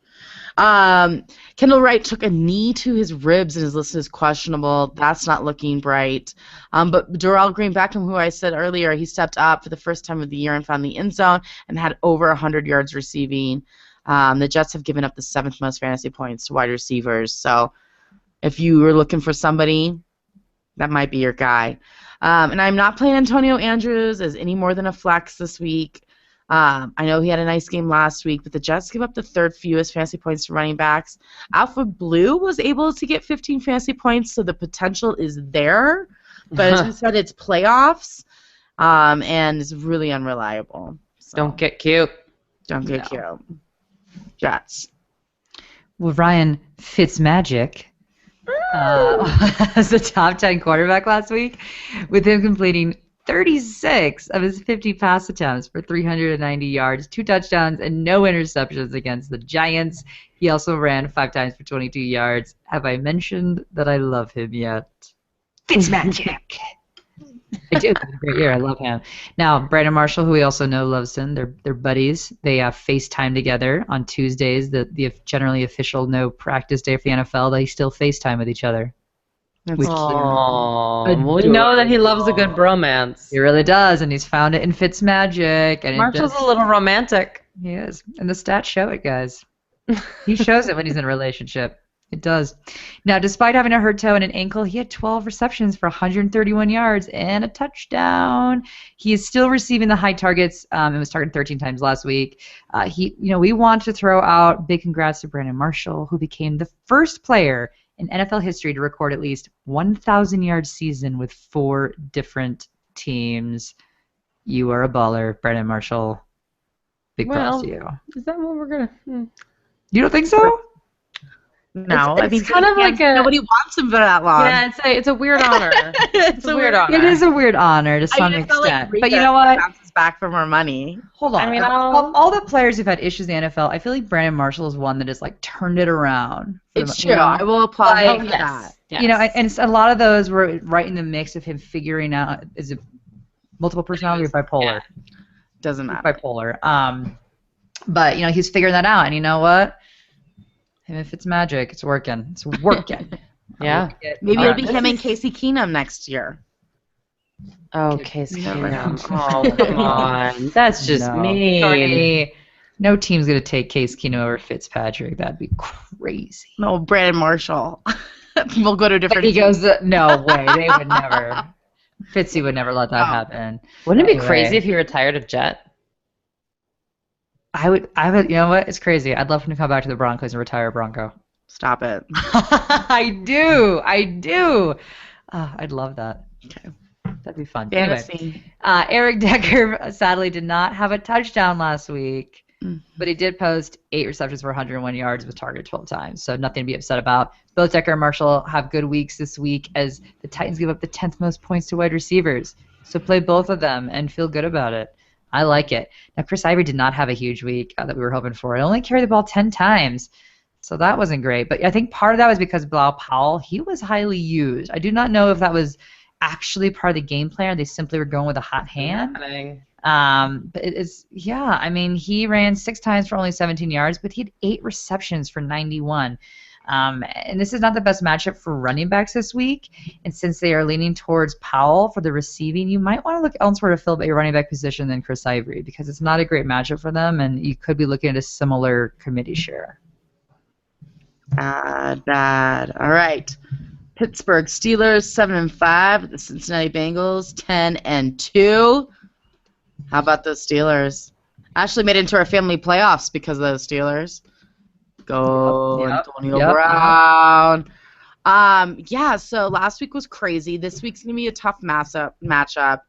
A: Kendall Wright took a knee to his ribs and is listed as questionable. That's not looking bright. But Darrell Green Beckham, who I said earlier, he stepped up for the first time of the year and found the end zone and had over 100 yards receiving. The Jets have given up the 7th most fantasy points to wide receivers. So if you were looking for somebody, that might be your guy. And I'm not playing Antonio Andrews as any more than a flex this week. I know he had a nice game last week, but the Jets give up the 3rd fewest fantasy points to running backs. Alfred Blue was able to get 15 fantasy points, so the potential is there. But as you said, it's playoffs, and it's really unreliable. So
C: Don't get cute.
A: cute. Jets.
B: Well, Ryan Fitzmagic was the top 10 quarterback last week, with him completing 36 of his 50 pass attempts for 390 yards, 2 touchdowns, and no interceptions against the Giants. He also ran 5 times for 22 yards. Have I mentioned that I love him yet? Fitzmagic. I do. It's a great year. I love him. Now, Brandon Marshall, who we also know loves him, they're buddies. They FaceTime together on Tuesdays, the generally official no practice day for the NFL. They still FaceTime with each other.
C: Aww. We know that he loves a good bromance.
B: He really does, and he's found it in Fitzmagic. And
C: Marshall's a little romantic.
B: He is. And the stats show it, guys. He shows it when he's in a relationship. It does. Now, despite having a hurt toe and an ankle, he had 12 receptions for 131 yards and a touchdown. He is still receiving the high targets and was targeted 13 times last week. We want to throw out big congrats to Brandon Marshall, who became the first player in NFL history to record at least 1,000-yard season with 4 different teams. You are a baller, Brandon Marshall. Big props to you.
C: Is that what we're gonna?
B: You don't think so?
A: No,
C: It's
A: I mean,
C: kind of like
A: nobody wants him for that long.
C: Yeah, it's a weird honor.
A: It's
C: a weird honor.
B: It is a weird honor to some
A: I felt like
B: extent.
A: Rita
B: but you know what?
A: bounces back for more money.
B: Hold on.
C: I mean,
B: of all the players who've had issues in the NFL, I feel like Brandon Marshall is one that has like turned it around.
A: It's true. I will applaud him for that.
C: Yes.
B: You know, and a lot of those were right in the mix of him figuring out is it multiple personality or bipolar?
A: Yeah. Doesn't matter.
B: Bipolar. But you know, he's figuring that out, and you know what? If it's magic, it's working. It's working.
C: Yeah.
A: Maybe it'll be him and Casey Keenum next year.
C: Oh, Case
A: You never know.
C: Keenum. Oh, come on. That's just mean.
B: Sorry. No team's gonna take Case Keenum over Fitzpatrick. That'd be crazy.
A: No, Brandon Marshall. We'll go to a different.
B: But he goes, no way. They would never. Fitzy would never let that happen.
C: Wouldn't it be
B: Anyway.
C: crazy if he retired a Jet?
B: I would. You know what? It's crazy. I'd love him to come back to the Broncos and retire a Bronco.
A: Stop it.
B: I do. I'd love that.
A: Okay.
B: That'd be fun.
A: Fantasy.
B: Anyway, Eric Decker sadly did not have a touchdown last week, but he did post 8 receptions for 101 yards with target 12 times, so nothing to be upset about. Both Decker and Marshall have good weeks this week as the Titans give up the 10th most points to wide receivers. So play both of them and feel good about it. I like it. Now, Chris Ivory did not have a huge week that we were hoping for. He only carried the ball 10 times, so that wasn't great. But I think part of that was because Bilal Powell, he was highly used. I do not know if that was actually part of the game plan or they simply were going with a hot hand. But I mean, he ran 6 times for only 17 yards, but he had 8 receptions for 91. And this is not the best matchup for running backs this week. And since they are leaning towards Powell for the receiving, you might want to look elsewhere to fill up your running back position than Chris Ivory because it's not a great matchup for them, and you could be looking at a similar committee share.
A: Bad. All right. Pittsburgh Steelers 7-5. The Cincinnati Bengals 10-2. How about those Steelers? Actually made it into our family playoffs because of those Steelers. Go Antonio Brown. So last week was crazy. This week's going to be a tough matchup.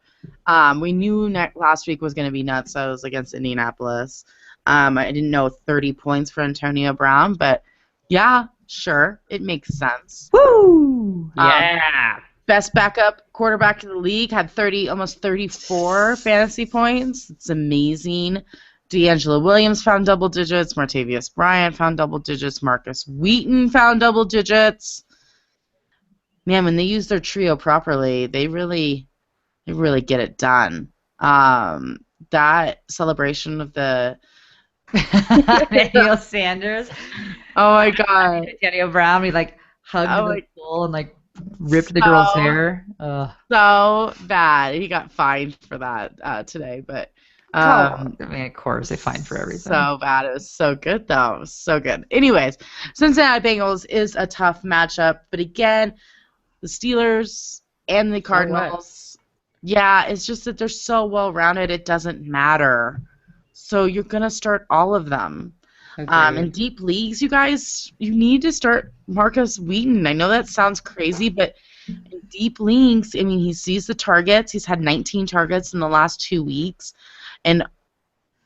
A: We knew last week was going to be nuts. I was against Indianapolis. I didn't know 30 points for Antonio Brown, but yeah, sure, it makes sense.
B: Woo!
C: Yeah.
A: Best backup quarterback in the league had almost 34 fantasy points. It's amazing. D'Angelo Williams found double digits. Martavius Bryant found double digits. Marcus Wheaton found double digits. Man, when they use their trio properly, they really get it done. That celebration of the
B: Daniel Sanders.
A: Oh my God.
B: Daniel Brown, he like hugged the bull and like ripped the girl's hair.
A: So bad. He got fined for that today, but
B: I mean, of course, they fine for everything.
A: So bad. It was so good, though. It was so good. Anyways, Cincinnati Bengals is a tough matchup, but again, the Steelers and the Cardinals, it's just that they're so well-rounded, it doesn't matter. So you're going to start all of them. In deep leagues, you guys, you need to start Marcus Wheaton. I know that sounds crazy, but in deep leagues, I mean, he sees the targets. He's had 19 targets in the last 2 weeks. And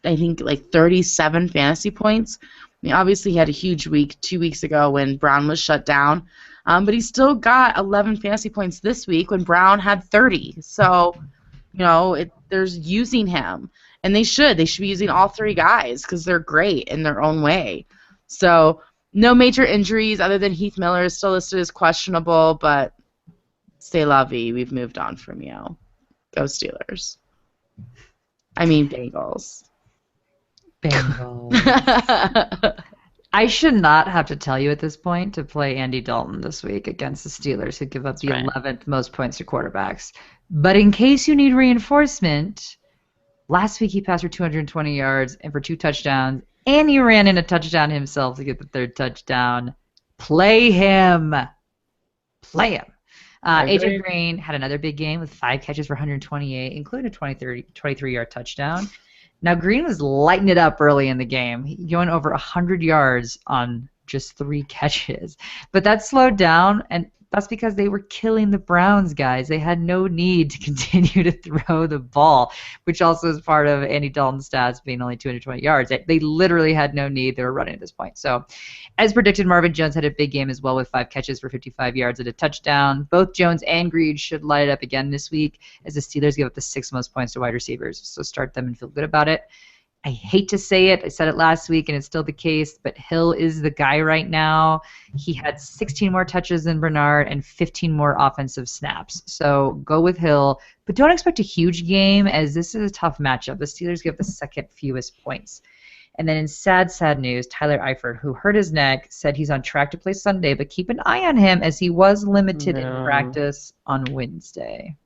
A: I think like 37 fantasy points. I mean, obviously he had a huge week 2 weeks ago when Brown was shut down, but he still got 11 fantasy points this week when Brown had 30. So, there's using him, and they should be using all 3 guys because they're great in their own way. So no major injuries other than Heath Miller is still listed as questionable, but c'est la vie. We've moved on from you. Go Steelers. I mean Bengals.
B: I should not have to tell you at this point to play Andy Dalton this week against the Steelers, who give up the 11th most points to quarterbacks. But in case you need reinforcement, last week he passed for 220 yards and for 2 touchdowns, and he ran in a touchdown himself to get the 3rd touchdown. Play him. Play him. AJ
C: Agreed.
B: Green had another big game with 5 catches for 128, including a 23-yard touchdown. Now, Green was lighting it up early in the game, going over 100 yards on just 3 catches. But that slowed down, and that's because they were killing the Browns, guys. They had no need to continue to throw the ball, which also is part of Andy Dalton's stats being only 220 yards. They literally had no need. They were running at this point. So, as predicted, Marvin Jones had a big game as well with 5 catches for 55 yards and a touchdown. Both Jones and Green should light it up again this week as the Steelers give up the 6th most points to wide receivers. So start them and feel good about it. I hate to say it. I said it last week, and it's still the case, but Hill is the guy right now. He had 16 more touches than Bernard and 15 more offensive snaps. So go with Hill, but don't expect a huge game as this is a tough matchup. The Steelers give the 2nd fewest points. And then in sad news, Tyler Eifert, who hurt his neck, said he's on track to play Sunday, but keep an eye on him as he was limited in practice on Wednesday.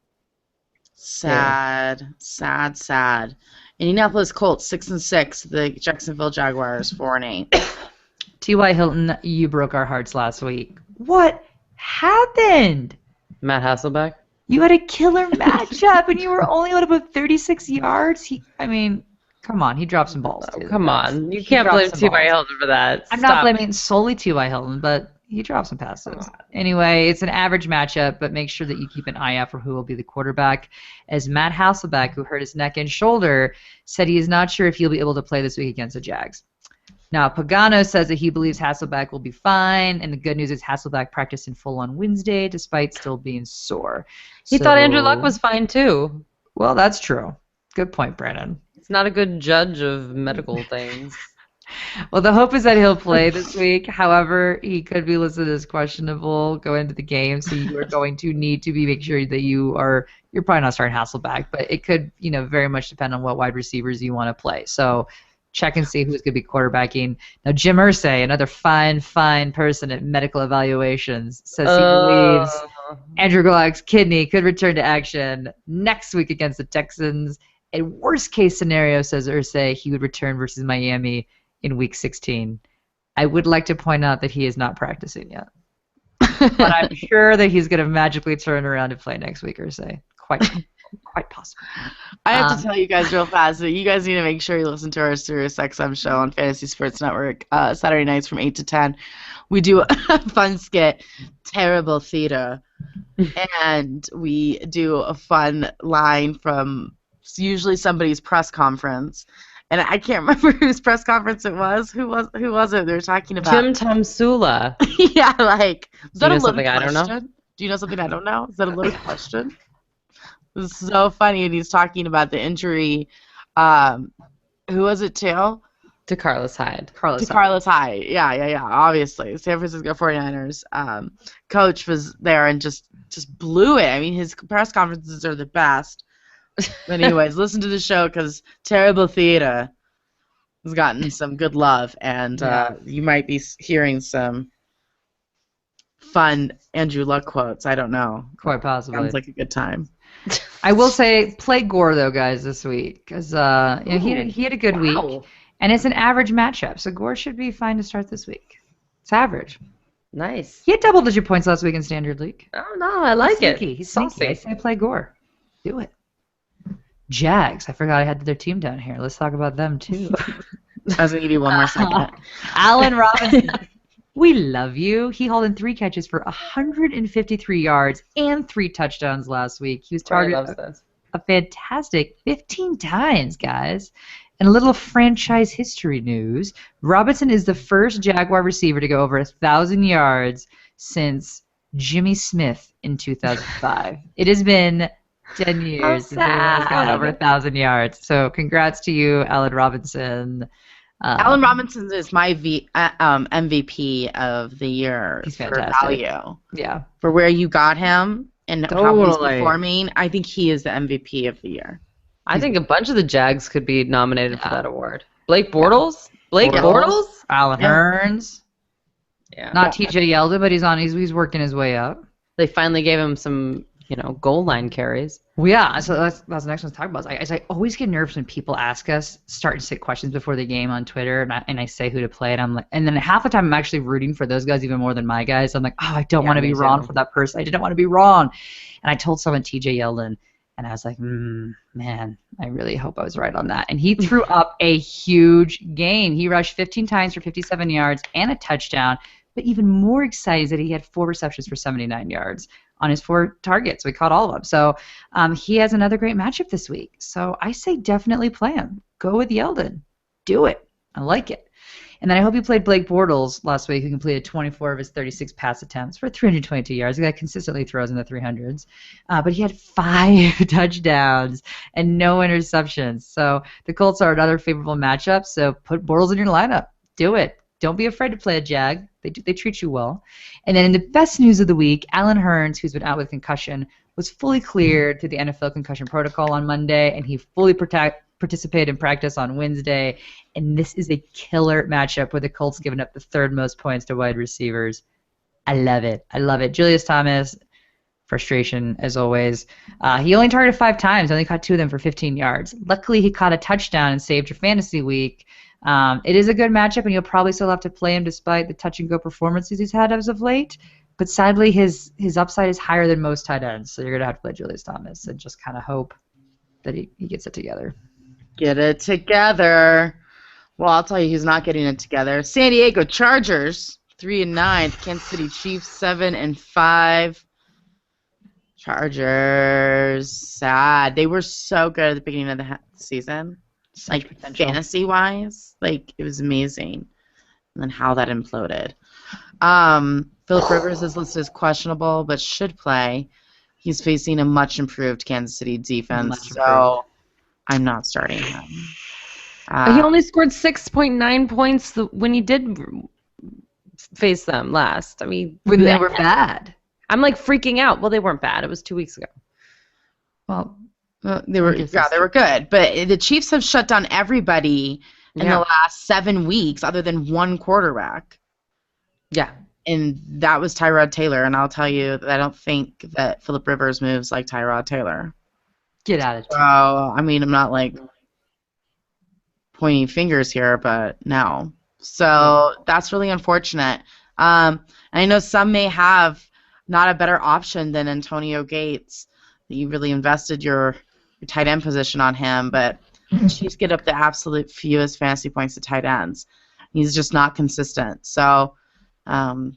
A: Sad. Indianapolis Colts 6-6. The Jacksonville Jaguars 4-8.
B: T.Y. Hilton, you broke our hearts last week. What happened?
C: Matt Hasselbeck.
B: You had a killer matchup, and you were only able to put 36 yards. Come on, he dropped some balls.
C: Oh,
B: too.
C: come on. You can't blame T.Y. Hilton for that.
B: I'm not blaming solely T.Y. Hilton, but he dropped some passes. Anyway, it's an average matchup, but make sure that you keep an eye out for who will be the quarterback, as Matt Hasselbeck, who hurt his neck and shoulder, said he is not sure if he'll be able to play this week against the Jags. Now, Pagano says that he believes Hasselbeck will be fine, and the good news is Hasselbeck practiced in full on Wednesday despite still being sore.
C: He thought Andrew Luck was fine, too.
B: Well, that's true. Good point, Brandon.
C: He's not a good judge of medical things.
B: Well, the hope is that he'll play this week. However, he could be listed as questionable going into the game, so you are going to need to make sure that you're probably not starting Hasselbeck, but it could, very much depend on what wide receivers you want to play. So check and see who's going to be quarterbacking. Now, Jim Irsay, another fine person at medical evaluations, says he believes Andrew Luck's kidney could return to action next week against the Texans. A worst case scenario, says Irsay, he would return versus Miami in Week 16. I would like to point out that he is not practicing yet. But I'm sure that he's going to magically turn around and play next week, Irsay. Quite possible.
A: I have to tell you guys real fast that you guys need to make sure you listen to our SiriusXM show on Fantasy Sports Network Saturday nights from 8 to 10. We do a fun skit, Terrible Theater, and we do a fun line from usually somebody's press conference. And I can't remember whose press conference it was. Who was it? They were talking about
C: Jim Tomsula.
A: yeah, like is that a loaded question?
C: I don't know?
A: Do you know something I don't know? Is that a loaded question? It's so funny, and he's talking about the injury. Who was it to?
C: To Carlos Hyde.
A: Carlos Hyde. Yeah. Obviously, San Francisco 49ers coach was there and just blew it. I mean, his press conferences are the best. But anyways, listen to the show because Terrible Theater has gotten some good love, and you might be hearing some fun Andrew Luck quotes. I don't know.
B: Quite possibly.
A: Sounds like a good time.
B: I will say, play Gore though, guys, this week because he had a good week, and it's an average matchup, so Gore should be fine to start this week. It's average.
C: Nice.
B: He had double-digit points last week in Standard League.
C: Oh no, I like it.
B: He's saucy. I say play Gore. Do it. Jags. I forgot I had their team down here. Let's talk about them too.
A: I was going to give you one more second.
B: Allen Robinson. We love you. He hauled in 3 catches for 153 yards and 3 touchdowns last week. He was targeted a fantastic 15 times, guys. And a little franchise history news. Robinson is the first Jaguar receiver to go over 1,000 yards since Jimmy Smith in 2005. It has been 10 years since anyone has gone over 1,000 yards. So congrats to you, Allen Robinson.
A: Allen Robinson is my MVP of the year.
B: He's
A: for
B: fantastic.
A: value.
B: Yeah.
A: For where you got him and how he's performing, I think he is the MVP of the year.
C: I think a bunch of the Jags could be nominated for that award. Blake Bortles? Bortles?
B: Alan Hearns.
C: Yeah.
B: Not TJ Yeldon, but he's working his way up.
C: They finally gave him some goal line carries.
B: Well, yeah, so that's the next one to talk about. I always get nervous when people ask us, start to say questions before the game on Twitter, and I say who to play, and I'm like, and then half the time I'm actually rooting for those guys even more than my guys. I'm like, oh, I don't want to be wrong for that person. I didn't want to be wrong. And I told someone TJ Yeldon, and I was like, man, I really hope I was right on that. And he threw up a huge game. He rushed 15 times for 57 yards and a touchdown. But even more exciting is that he had 4 receptions for 79 yards on his 4 targets. We caught all of them. So he has another great matchup this week. So I say definitely play him. Go with Yeldon. Do it. I like it. And then I hope you played Blake Bortles last week, who completed 24 of his 36 pass attempts for 322 yards. The guy consistently throws in the 300s. But he had 5 touchdowns and no interceptions. So the Colts are another favorable matchup. So put Bortles in your lineup. Do it. Don't be afraid to play a Jag. They treat you well. And then in the best news of the week, Allen Hurns, who's been out with concussion, was fully cleared to the NFL concussion protocol on Monday, and he fully participated in practice on Wednesday. And this is a killer matchup with the Colts giving up the 3rd most points to wide receivers. I love it. I love it. Julius Thomas, frustration as always. He only targeted 5 times, only caught 2 of them for 15 yards. Luckily, he caught a touchdown and saved your fantasy week. It is a good matchup, and you'll probably still have to play him despite the touch-and-go performances he's had as of late. But sadly, his upside is higher than most tight ends, so you're going to have to play Julius Thomas and just kind of hope that he gets it together.
A: Get it together. Well, I'll tell you who's not getting it together. San Diego Chargers, 3-9. Kansas City Chiefs, 7-5. Chargers, sad. They were so good at the beginning of the season. Like, fantasy-wise, like, it was amazing. And then how that imploded. Phillip Rivers is listed as questionable, but should play. He's facing a much-improved Kansas City defense, so I'm not starting him.
C: He only scored 6.9 points when he did face them last. I mean,
B: when they were bad.
C: I'm, like, freaking out. Well, they weren't bad. It was 2 weeks ago.
A: Well, they were good, but the Chiefs have shut down everybody in the last 7 weeks, other than one quarterback.
C: Yeah,
A: and that was Tyrod Taylor. And I'll tell you that I don't think that Phillip Rivers moves like Tyrod Taylor.
B: Get out of here.
A: So I mean, I'm not like pointing fingers here, but no. So that's really unfortunate. And I know some may have not a better option than Antonio Gates. You really invested your tight end position on him, but the Chiefs get up the absolute fewest fantasy points to tight ends. He's just not consistent. So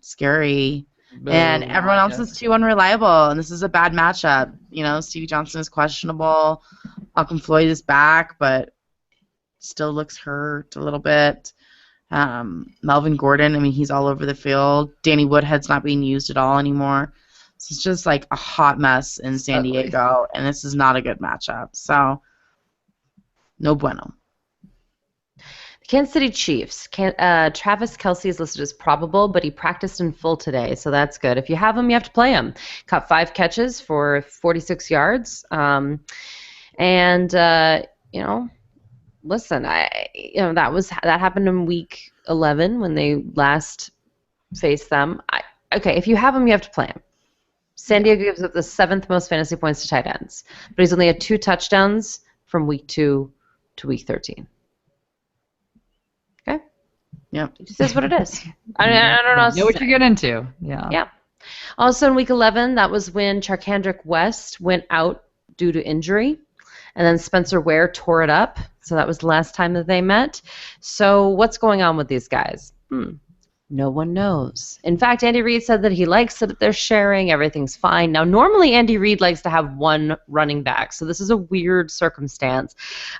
A: scary. And everyone else is too unreliable, and this is a bad matchup. You know, Stevie Johnson is questionable. Malcolm Floyd is back, but still looks hurt a little bit. Melvin Gordon, I mean, he's all over the field. Danny Woodhead's not being used at all anymore. So it's just like a hot mess in San Diego, and this is not a good matchup. So, no bueno.
C: The Kansas City Chiefs. Travis Kelce is listed as probable, but he practiced in full today, so that's good. If you have him, you have to play him. Caught 5 catches for 46 yards. Listen, that happened in week 11 when they last faced them. If you have him, you have to play him. San Diego gives up the 7th most fantasy points to tight ends, but he's only had 2 touchdowns from week 2 to week 13. Okay?
A: Yep.
C: It just is what it is. I don't know.
B: Know what you're getting into. Yeah.
C: Yeah. Also in week 11, that was when Charkandrick West went out due to injury, and then Spencer Ware tore it up. So that was the last time that they met. So what's going on with these guys? No one knows. In fact, Andy Reid said that he likes that they're sharing. Everything's fine. Now, normally Andy Reid likes to have one running back, so this is a weird circumstance.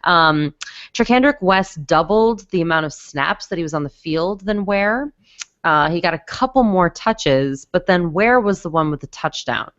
C: Charkandrick West doubled the amount of snaps that he was on the field than Ware. He got a couple more touches, but then Ware was the one with the touchdown.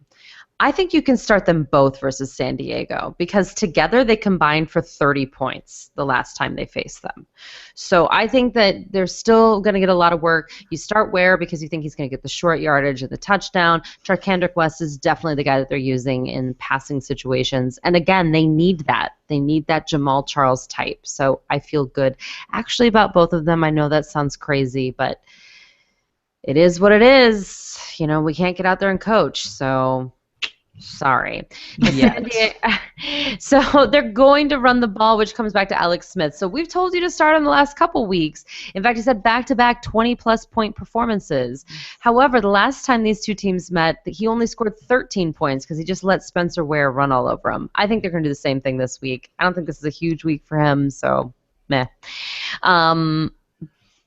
C: I think you can start them both versus San Diego because together they combined for 30 points the last time they faced them. So I think that they're still going to get a lot of work. You start Ware because you think he's going to get the short yardage and the touchdown. Charkandrick West is definitely the guy that they're using in passing situations. And again, they need that. They need that Jamal Charles type. So I feel good actually about both of them. I know that sounds crazy, but it is what it is. You know, we can't get out there and coach. So Sorry.
B: Yes.
C: So they're going to run the ball, which comes back to Alex Smith. So we've told you to start him the last couple weeks. In fact, he said back-to-back 20-plus point performances. However, the last time these two teams met, he only scored 13 points because he just let Spencer Ware run all over him. I think they're going to do the same thing this week. I don't think this is a huge week for him, so meh.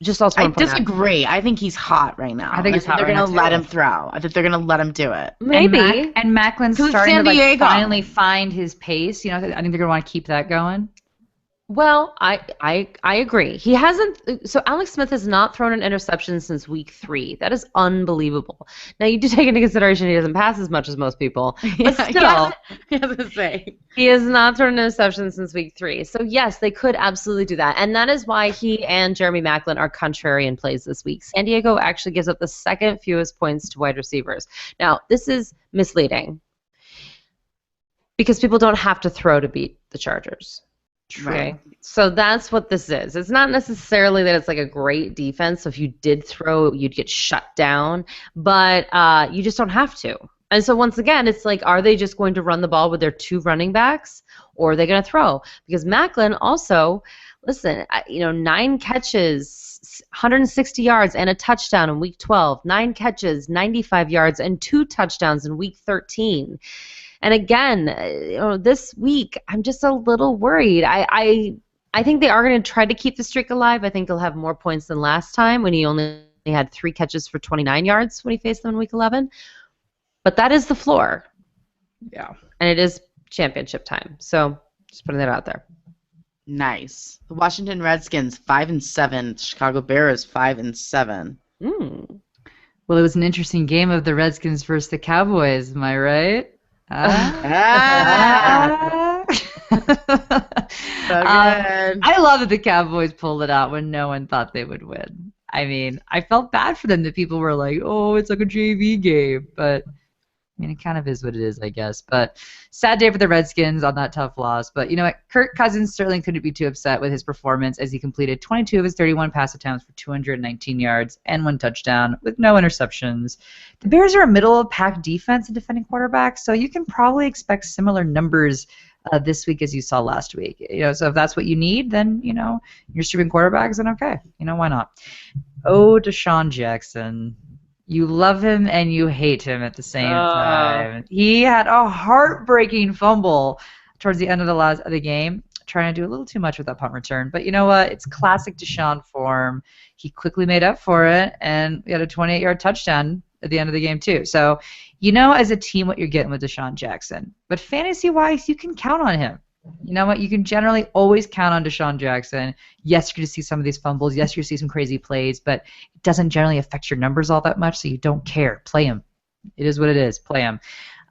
C: Just also
A: I disagree. I think he's hot right now.
B: I think he's hot
A: they're
B: right
A: going to
B: now,
A: let
B: too.
A: him throw. I think they're going to let him do it.
C: Maybe.
B: And Macklin's
A: Who's
B: starting
A: San
B: to
A: Diego?
B: finally find his pace. I think they're going to want to keep that going.
C: Well, I agree. He hasn't. So Alex Smith has not thrown an interception since week 3. That is unbelievable. Now you do take into consideration he doesn't pass as much as most people, but still, he has not thrown an interception since week 3. So yes, they could absolutely do that, and that is why he and Jeremy Maclin are contrarian plays this week. San Diego actually gives up the second fewest points to wide receivers. Now this is misleading because people don't have to throw to beat the Chargers. Okay, so that's what this is. It's not necessarily that it's like a great defense. So if you did throw, you'd get shut down, but you just don't have to. And so once again, it's like, are they just going to run the ball with their 2 running backs, or are they going to throw? Because Maclin also, listen, 9 catches, 160 yards and a touchdown in week 12, 9 catches, 95 yards and 2 touchdowns in week 13. And again, this week, I'm just a little worried. I think they are going to try to keep the streak alive. I think he'll have more points than last time when he only had 3 catches for 29 yards when he faced them in week 11. But that is the floor.
B: Yeah.
C: And it is championship time. So just putting that out there.
A: Nice. The Washington Redskins 5-7. Chicago Bears 5-7.
B: Well, it was an interesting game of the Redskins versus the Cowboys. Am I right?
A: So good.
B: I love that the Cowboys pulled it out when no one thought they would win. I mean, I felt bad for them that people were like, oh, it's like a JV game. But, I mean, it kind of is what it is, I guess. But sad day for the Redskins on that tough loss. But you know what? Kirk Cousins certainly couldn't be too upset with his performance as he completed 22 of his 31 pass attempts for 219 yards and 1 touchdown with no interceptions. The Bears are a middle-of-pack defense and defending quarterbacks, so you can probably expect similar numbers this week as you saw last week. So if that's what you need, then, you're streaming quarterbacks, then okay. Why not? Oh, Deshaun Jackson. You love him and you hate him at the same time. He had a heartbreaking fumble towards the end of the game, trying to do a little too much with that punt return. But you know what? It's classic Deshaun form. He quickly made up for it, and we had a 28-yard touchdown at the end of the game too. So as a team what you're getting with Deshaun Jackson. But fantasy-wise, you can count on him. You know what? You can generally always count on Deshaun Jackson. Yes, you're going to see some of these fumbles. Yes, you're going to see some crazy plays, but it doesn't generally affect your numbers all that much, so you don't care. Play him. It is what it is. Play him.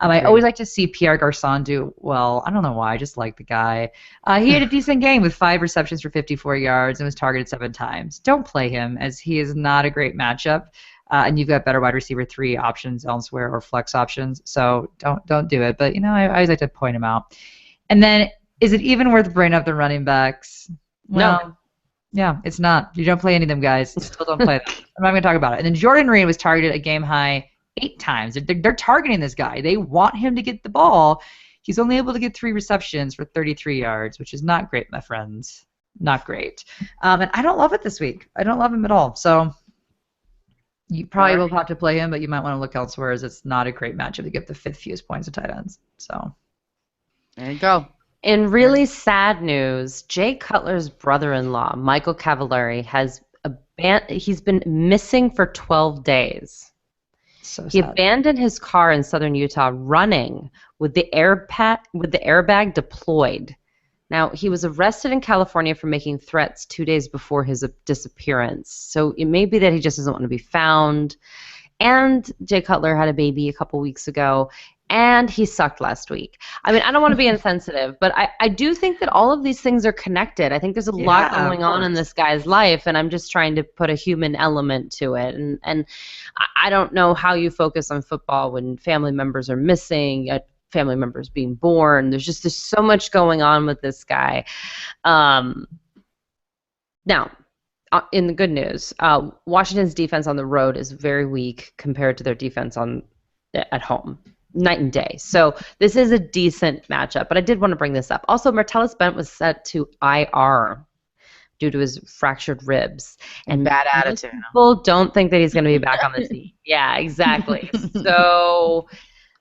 B: I always like to see Pierre Garçon do well. I don't know why. I just like the guy. He had a decent game with 5 receptions for 54 yards and was targeted 7 times. Don't play him, as he is not a great matchup. And you've got better wide receiver 3 options elsewhere or flex options, so don't do it. But I always like to point him out. And then, is it even worth bringing up the running backs? Well,
C: No.
B: Yeah, it's not. You don't play any of them guys. Still don't play them. I'm not going to talk about it. And then Jordan Reed was targeted a game high 8 times. They're targeting this guy. They want him to get the ball. He's only able to get 3 receptions for 33 yards, which is not great, my friends. Not great. And I don't love it this week. I don't love him at all. So you probably will have to play him, but you might want to look elsewhere, as it's not a great matchup to get the 5th fewest points of tight ends. So
A: There you go.
C: In really sad news, Jay Cutler's brother-in-law, Michael Cavallari, he's been missing for 12 days.
B: So
C: He
B: sad.
C: abandoned his car in southern Utah running with the airbag deployed. Now, he was arrested in California for making threats 2 days before his disappearance. So it may be that he just doesn't want to be found. And Jay Cutler had a baby a couple weeks ago. And he sucked last week. I mean, I don't want to be insensitive, but I do think that all of these things are connected. I think there's a lot going on in this guy's life, and I'm just trying to put a human element to it. And I don't know how you focus on football when family members are missing, family members being born. There's so much going on with this guy. Now, in the good news, Washington's defense on the road is very weak compared to their defense at home. night and day. So this is a decent matchup, but I did want to bring this up. Also, Martellus Bent was set to IR due to his fractured ribs.
A: And bad attitude.
C: People don't think that he's going to be back on the team. Yeah, exactly. So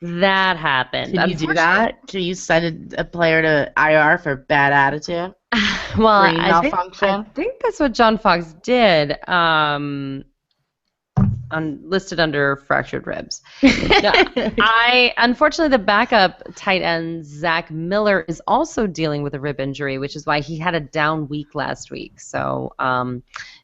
C: that happened.
A: Can you do that? Can you send a player to IR for bad attitude?
C: Well, I think that's what John Fox did. Listed under fractured ribs. Unfortunately, the backup tight end Zach Miller is also dealing with a rib injury, which is why he had a down week last week. So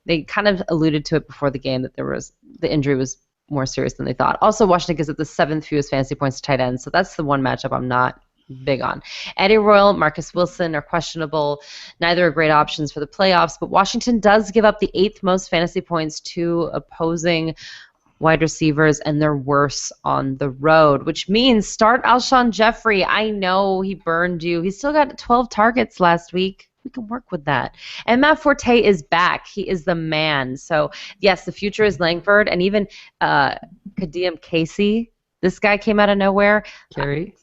C: they kind of alluded to it before the game that the injury was more serious than they thought. Also, Washington gives up the 7th fewest fantasy points to tight ends, so that's the one matchup I'm not big on. Eddie Royal, Marcus Wilson are questionable. Neither are great options for the playoffs, but Washington does give up the 8th most fantasy points to opposing wide receivers, and they're worse on the road, which means start Alshon Jeffrey. I know he burned you. He still got 12 targets last week. We can work with that. And Matt Forte is back. He is the man. So, yes, the future is Langford, and even Kadeem Casey. This guy came out of nowhere.
B: Carey?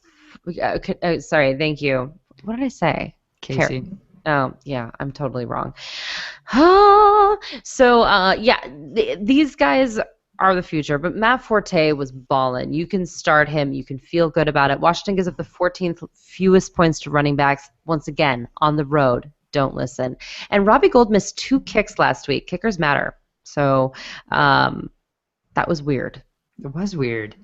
C: Sorry, thank you. What did I say?
B: Casey.
C: Oh, yeah, I'm totally wrong. These guys are the future, but Matt Forte was balling. You can start him. You can feel good about it. Washington gives up the 14th fewest points to running backs. Once again, on the road. Don't listen. And Robbie Gould missed 2 kicks last week. Kickers matter. So that was weird.
B: It was weird.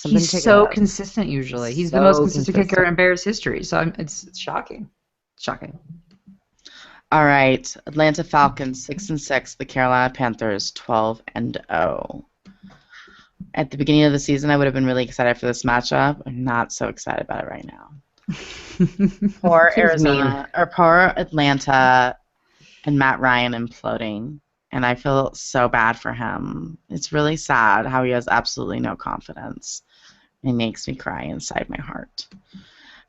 B: He's so consistent usually. He's the most consistent kicker in Bears history. So it's shocking.
C: Shocking.
A: All right, Atlanta Falcons 6-6. The Carolina Panthers 12-0. At the beginning of the season, I would have been really excited for this matchup. I'm not so excited about it right now. Poor Arizona or poor Atlanta and Matt Ryan imploding, and I feel so bad for him. It's really sad how he has absolutely no confidence. It makes me cry inside my heart.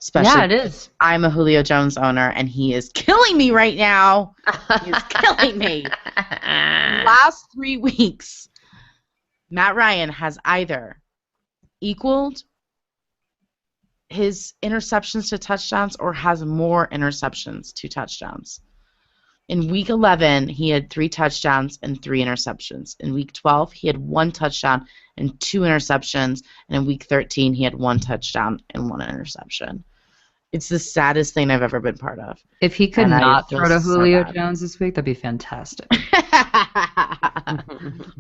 A: Especially
C: it is.
A: I'm a Julio Jones owner, and he is killing me right now. He's killing me. Last 3 weeks, Matt Ryan has either equaled his interceptions to touchdowns or has more interceptions to touchdowns. In week 11, he had 3 touchdowns and 3 interceptions. In week 12, he had 1 touchdown and 2 interceptions. And in week 13, he had 1 touchdown and 1 interception. It's the saddest thing I've ever been part of.
B: If he could not throw to Julio Jones this week, that'd be fantastic.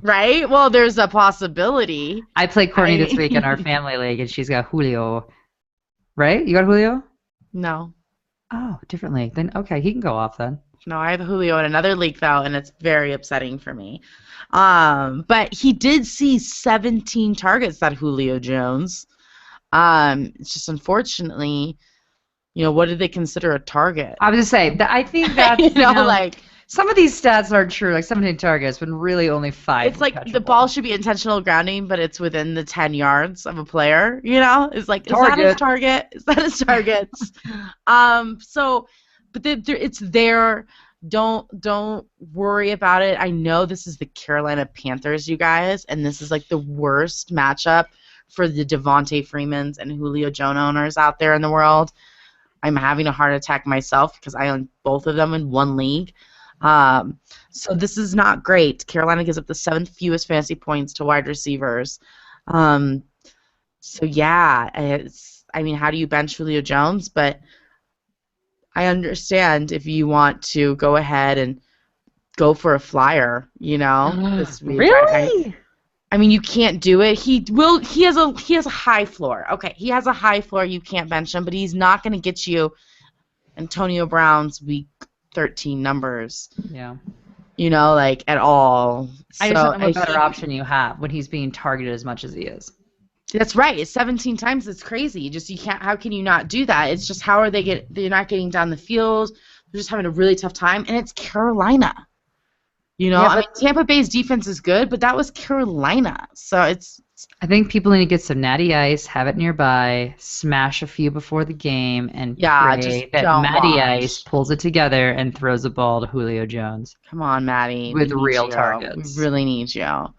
A: Right? Well, there's a possibility.
B: I played Courtney this week in our family league, and she's got Julio. Right? You got Julio?
A: No.
B: Oh, different league. Then, okay, he can go off then.
A: No, I have Julio in another league, though, and it's very upsetting for me. But he did see 17 targets, that Julio Jones. It's just unfortunately, what did they consider a target?
B: I was just saying, I think that, like, some of these stats aren't true, like 17 targets, when really only 5.
A: It's like the ball should be intentional grounding, but it's within the 10 yards of a player, It's like, is that his target? Is that his targets? But it's there. Don't worry about it. I know this is the Carolina Panthers, you guys, and this is like the worst matchup for the Devontae Freemans and Julio Jones owners out there in the world. I'm having a heart attack myself because I own both of them in one league. So this is not great. Carolina gives up the 7th fewest fantasy points to wide receivers. How do you bench Julio Jones? But I understand if you want to go ahead and go for a flyer,
C: Really?
A: I mean, you can't do it. He has a high floor. Okay, he has a high floor. You can't bench him, but he's not going to get you Antonio Brown's week 13 numbers.
B: Yeah.
A: At all.
B: I just don't know what better option you have when he's being targeted as much as he is.
A: That's right. It's 17 times. It's crazy. You can't. How can you not do that? It's just how are they're not getting down the field. They're just having a really tough time, and it's Carolina. Tampa Bay's defense is good, but that was Carolina. So it's.
B: I think people need to get some Natty Ice, have it nearby, smash a few before the game, and pray that Matty Ice pulls it together and throws the ball to Julio Jones.
A: Come on, Matty.
B: With real targets.
A: We really need you.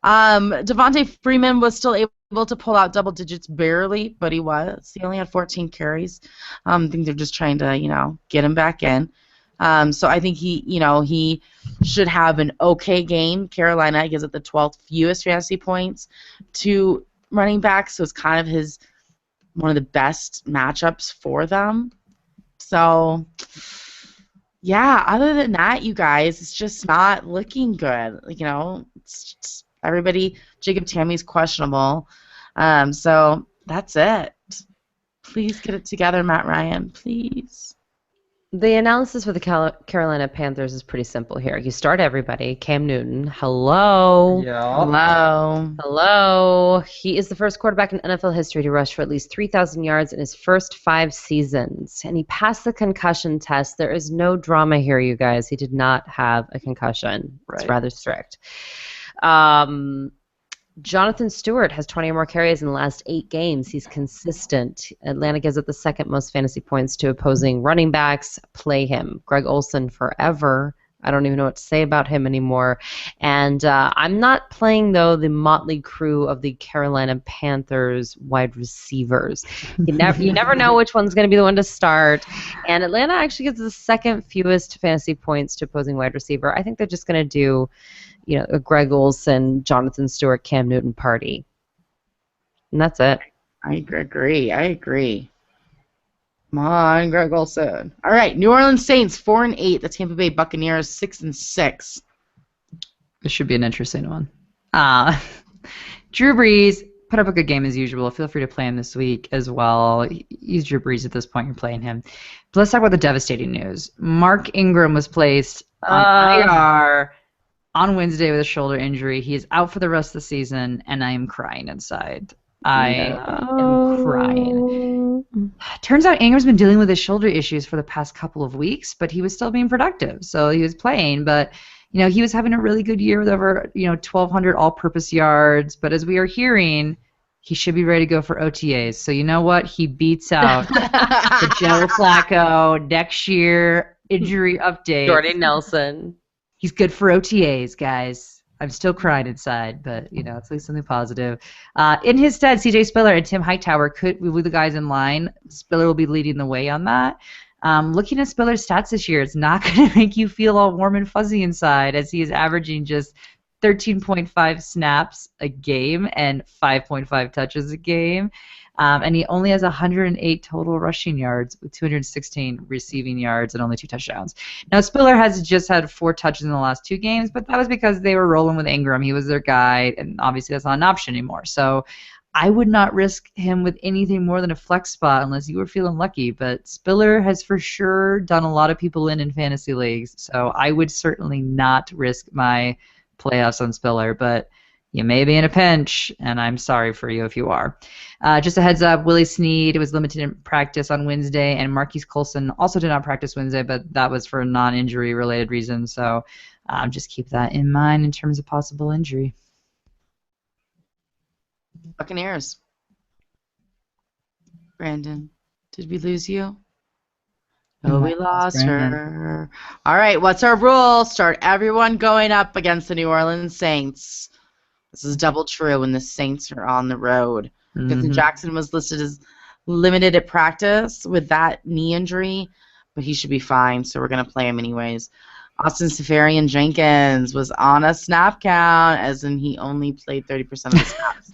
A: Devontae Freeman was still able able to pull out double digits barely, but he was. He only had 14 carries. I think they're just trying to, get him back in. So I think he should have an okay game. Carolina gives it the 12th fewest fantasy points to running backs, so it's kind of one of the best matchups for them. So, yeah, other than that, you guys, it's just not looking good. It's just everybody. Jacob Tammy's questionable. So that's it. Please get it together, Matt Ryan. Please.
C: The analysis for the Carolina Panthers is pretty simple here. You start everybody. Cam Newton, hello.
A: Yeah.
C: Hello. He is the first quarterback in NFL history to rush for at least 3,000 yards in his first 5 seasons. And he passed the concussion test. There is no drama here, you guys. He did not have a concussion.
B: Right.
C: It's rather strict. Jonathan Stewart has 20 or more carries in the last 8 games. He's consistent. Atlanta gives it the second most fantasy points to opposing running backs. Play him. Greg Olsen forever. I don't even know what to say about him anymore. And I'm not playing, though, the motley crew of the Carolina Panthers wide receivers. You never know which one's going to be the one to start. And Atlanta actually gets the second fewest fantasy points to opposing wide receiver. I think they're just going to do a Greg Olsen, Jonathan Stewart, Cam Newton party. And that's it.
A: I agree. Come on, Greg Olsen. All right, New Orleans Saints 4-8. The Tampa Bay Buccaneers 6-6.
B: This should be an interesting one. Drew Brees put up a good game as usual. Feel free to play him this week as well. Use Drew Brees at this point. You're playing him. But let's talk about the devastating news. Mark Ingram was placed on IR on Wednesday with a shoulder injury. He is out for the rest of the season, and I am crying inside. I am crying. Turns out Ingram's been dealing with his shoulder issues for the past couple of weeks, but he was still being productive. So he was playing, but he was having a really good year with over 1,200 all-purpose yards. But as we are hearing, he should be ready to go for OTAs. So you know what? He beats out the Joe Flacco next year injury update.
C: Jordy Nelson.
B: He's good for OTAs, guys. I'm still crying inside, but it's at least something positive. In his stead, CJ Spiller and Tim Hightower will be the guys in line. Spiller will be leading the way on that. Looking at Spiller's stats this year, it's not going to make you feel all warm and fuzzy inside, as he is averaging just 13.5 snaps a game and 5.5 touches a game. And he only has 108 total rushing yards with 216 receiving yards and only 2 touchdowns. Now, Spiller has just had 4 touches in the last 2 games, but that was because they were rolling with Ingram. He was their guy, and obviously that's not an option anymore. So I would not risk him with anything more than a flex spot unless you were feeling lucky. But Spiller has for sure done a lot of people in fantasy leagues, so I would certainly not risk my playoffs on Spiller. But you may be in a pinch, and I'm sorry for you if you are. Just a heads up, Willie Snead was limited in practice on Wednesday, and Marquise Colson also did not practice Wednesday, but that was for non-injury related reasons. So just keep that in mind in terms of possible injury.
A: Buccaneers. Brandon, did we lose you? Oh, we lost her. All right, what's our rule? Start everyone going up against the New Orleans Saints. This is double true when the Saints are on the road. Vincent Jackson was listed as limited at practice with that knee injury, but he should be fine, so we're going to play him anyways. Austin Seferian Jenkins was on a snap count, as in he only played 30% of the snaps.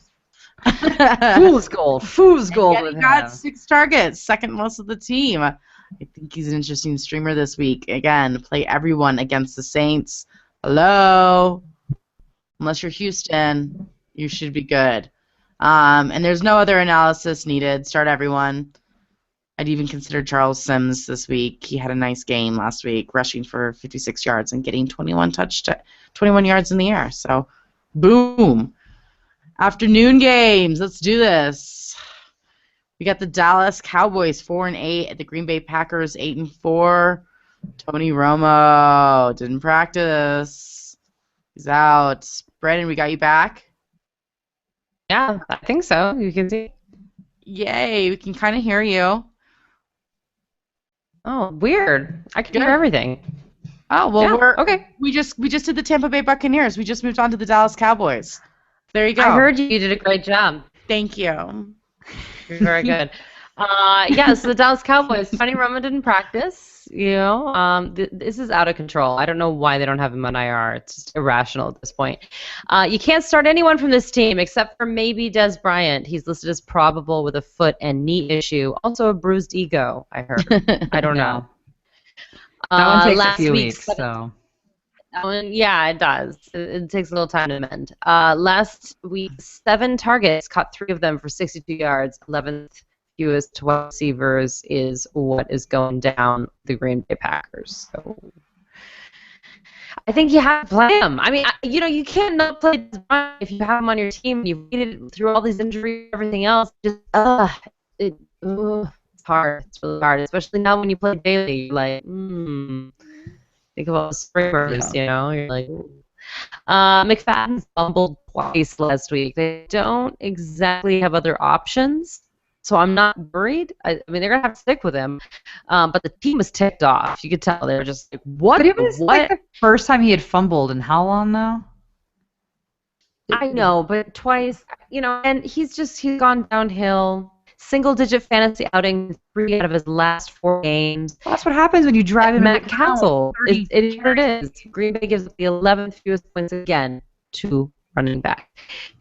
B: Fool's gold
A: And
B: with
A: he got
B: him.
A: 6 targets, second most of the team. I think he's an interesting streamer this week. Again, play everyone against the Saints. Hello? Unless you're Houston, you should be good. And there's no other analysis needed. Start everyone. I'd even consider Charles Sims this week. He had a nice game last week, rushing for 56 yards and getting 21 yards in the air. So, boom. Afternoon games. Let's do this. We got the Dallas Cowboys 4-8 at the Green Bay Packers 8-4. Tony Romo didn't practice. He's out. Brandon, we got you back?
C: Yeah, I think so. You can see.
A: Yay, we can kind of hear you.
C: Oh, weird. I can hear everything.
A: Oh, well,
C: Yeah, okay.
A: we just did the Tampa Bay Buccaneers. We just moved on to the Dallas Cowboys. There you go.
C: I heard you did a great job.
A: Thank you.
C: You're very good. So the Dallas Cowboys, Tony Romo didn't practice. This is out of control. I don't know why they don't have him on IR. It's just irrational at this point. You can't start anyone from this team except for maybe Des Bryant. He's listed as probable with a foot and knee issue. Also a bruised ego, I heard. I don't know.
B: That one takes a
C: last
B: few
C: week,
B: weeks, so.
C: Yeah, it does. It takes a little time to mend. Last week, 7 targets, caught 3 of them for 62 yards. 11th fewest wide receivers is what is going down the Green Bay Packers. So I think you have to play him. I mean, you can't not play this Bryant if you have him on your team and you've waited through all these injuries and everything else. It's hard. It's really hard, especially now when you play daily. You're like, think of all the streamers, You're like, McFadden fumbled twice last week. They don't exactly have other options, so I'm not worried. I mean, they're gonna have to stick with him, but the team was ticked off. You could tell they were just like, "What?"
B: But it was like the first time he had fumbled in how long now?
C: I know, but twice, and he's gone downhill. Single-digit fantasy outing 3 out of his last 4 games.
B: Well, that's what happens when you drive him
C: Matt Castle. It is. Green Bay gives up the 11th fewest points again to running back.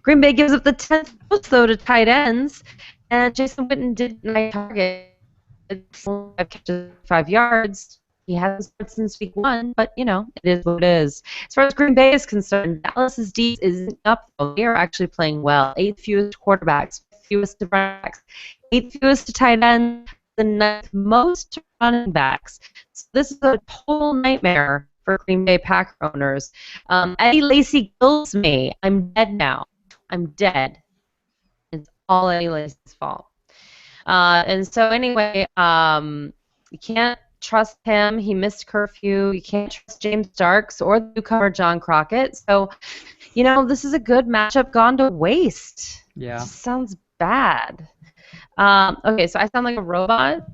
C: Green Bay gives up the 10th most, though, to tight ends. And Jason Witten did 9 targets, 5 catches, 5 yards. He hasn't started since week 1, but, it is what it is. As far as Green Bay is concerned, Dallas's D isn't up, though. They are actually playing well. 8th fewest quarterbacks, fewest to running backs, 8th fewest to tight ends, the 9th most to running backs. So this is a total nightmare for Green Bay Packer owners. Eddie Lacy kills me. I'm dead now. I'm dead. It's all Eddie Lacy's fault. And so anyway, you can't trust him. He missed curfew. You can't trust James Starks or the newcomer John Crockett. So, this is a good matchup gone to waste.
B: Yeah.
C: It just sounds bad. Okay, so I sound like a robot?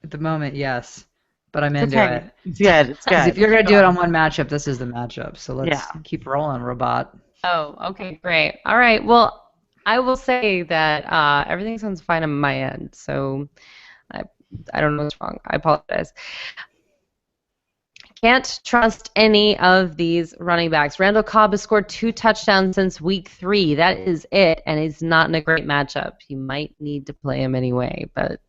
B: At the moment, yes. But I'm into it.
A: It's good. It's good.
B: If you're going to do it on one matchup, this is the matchup. So let's keep rolling, robot.
C: Oh, okay, great. All right, well, I will say that everything sounds fine on my end, so I don't know what's wrong. I apologize. Can't trust any of these running backs. Randall Cobb has scored 2 touchdowns since week 3. That is it, and he's not in a great matchup. You might need to play him anyway, but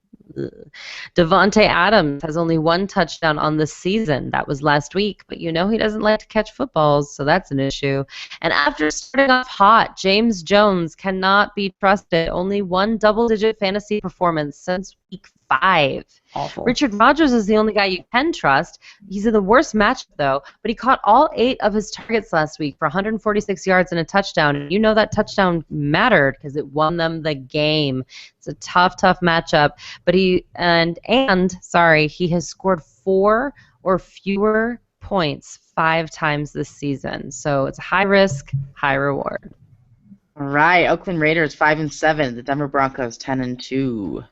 C: Devontae Adams has only 1 touchdown on the season. That was last week, but he doesn't like to catch footballs, so that's an issue. And after starting off hot, James Jones cannot be trusted. Only 1 double-digit fantasy performance since week 5.
B: Awful.
C: Richard Rodgers is the only guy you can trust. He's in the worst matchup, though, but he caught all 8 of his targets last week for 146 yards and a touchdown. And that touchdown mattered because it won them the game. It's a tough matchup. But he has scored 4 or fewer points 5 times this season. So it's high risk, high reward.
A: All right, Oakland Raiders 5-7. The Denver Broncos 10-2.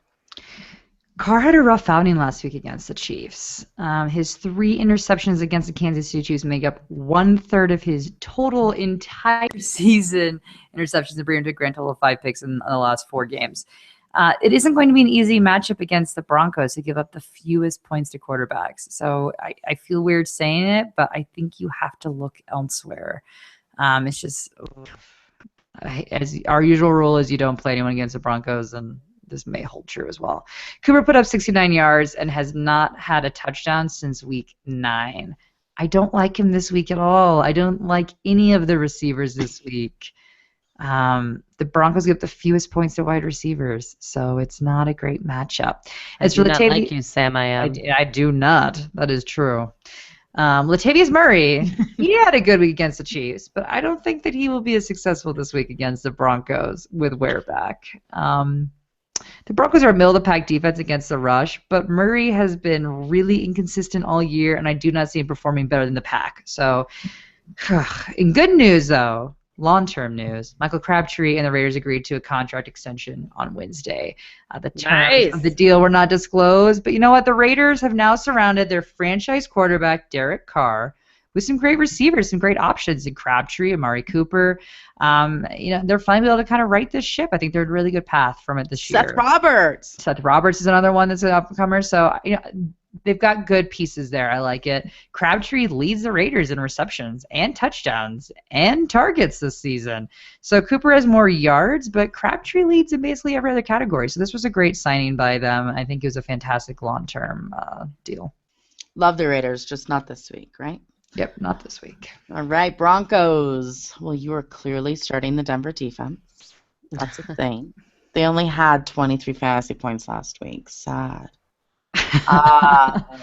B: Carr had a rough outing last week against the Chiefs. His 3 interceptions against the Kansas City Chiefs make up 1/3 of his total entire season interceptions and bring him to a grand total of 5 picks in the last 4 games. It isn't going to be an easy matchup against the Broncos, who give up the fewest points to quarterbacks. So I feel weird saying it, but I think you have to look elsewhere. It's just, as our usual rule is, you don't play anyone against the Broncos, and this may hold true as well. Cooper put up 69 yards and has not had a touchdown since week 9. I don't like him this week at all. I don't like any of the receivers this week. The Broncos give up the fewest points to wide receivers, so it's not a great matchup.
C: I do not like you, Sam. I
B: do not. That is true. Latavius Murray, he had a good week against the Chiefs, but I don't think that he will be as successful this week against the Broncos with Ware back. The Broncos are a middle-of-the-pack defense against the rush, but Murray has been really inconsistent all year, and I do not see him performing better than the pack. So, in good news, though, long-term news, Michael Crabtree and the Raiders agreed to a contract extension on Wednesday. The terms of the deal were not disclosed, but you know what? The Raiders have now surrounded their franchise quarterback, Derek Carr, with some great receivers, some great options in Crabtree, Amari Cooper. They're finally able to kind of right this ship. I think they're a really good path from it this year. Seth Roberts is another one that's an up-and-comer. So, they've got good pieces there. I like it. Crabtree leads the Raiders in receptions and touchdowns and targets this season. So Cooper has more yards, but Crabtree leads in basically every other category. So this was a great signing by them. I think it was a fantastic long-term deal.
A: Love the Raiders, just not this week, right?
B: Yep, not this week.
A: All right, Broncos. Well, you are clearly starting the Denver defense. That's a thing. They only had 23 fantasy points last week. Sad.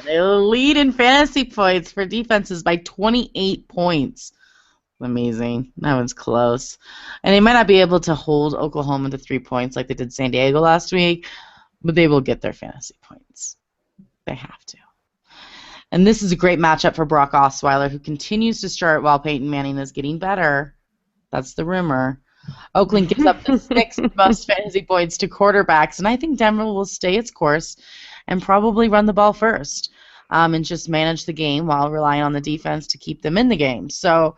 A: They lead in fantasy points for defenses by 28 points. Amazing. That one's close. And they might not be able to hold Oklahoma to 3 points like they did San Diego last week, but they will get their fantasy points. They have to. And this is a great matchup for Brock Osweiler, who continues to start while Peyton Manning is getting better. That's the rumor. Oakland gives up the 6th most fantasy points to quarterbacks, and I think Denver will stay its course and probably run the ball first and just manage the game while relying on the defense to keep them in the game. So,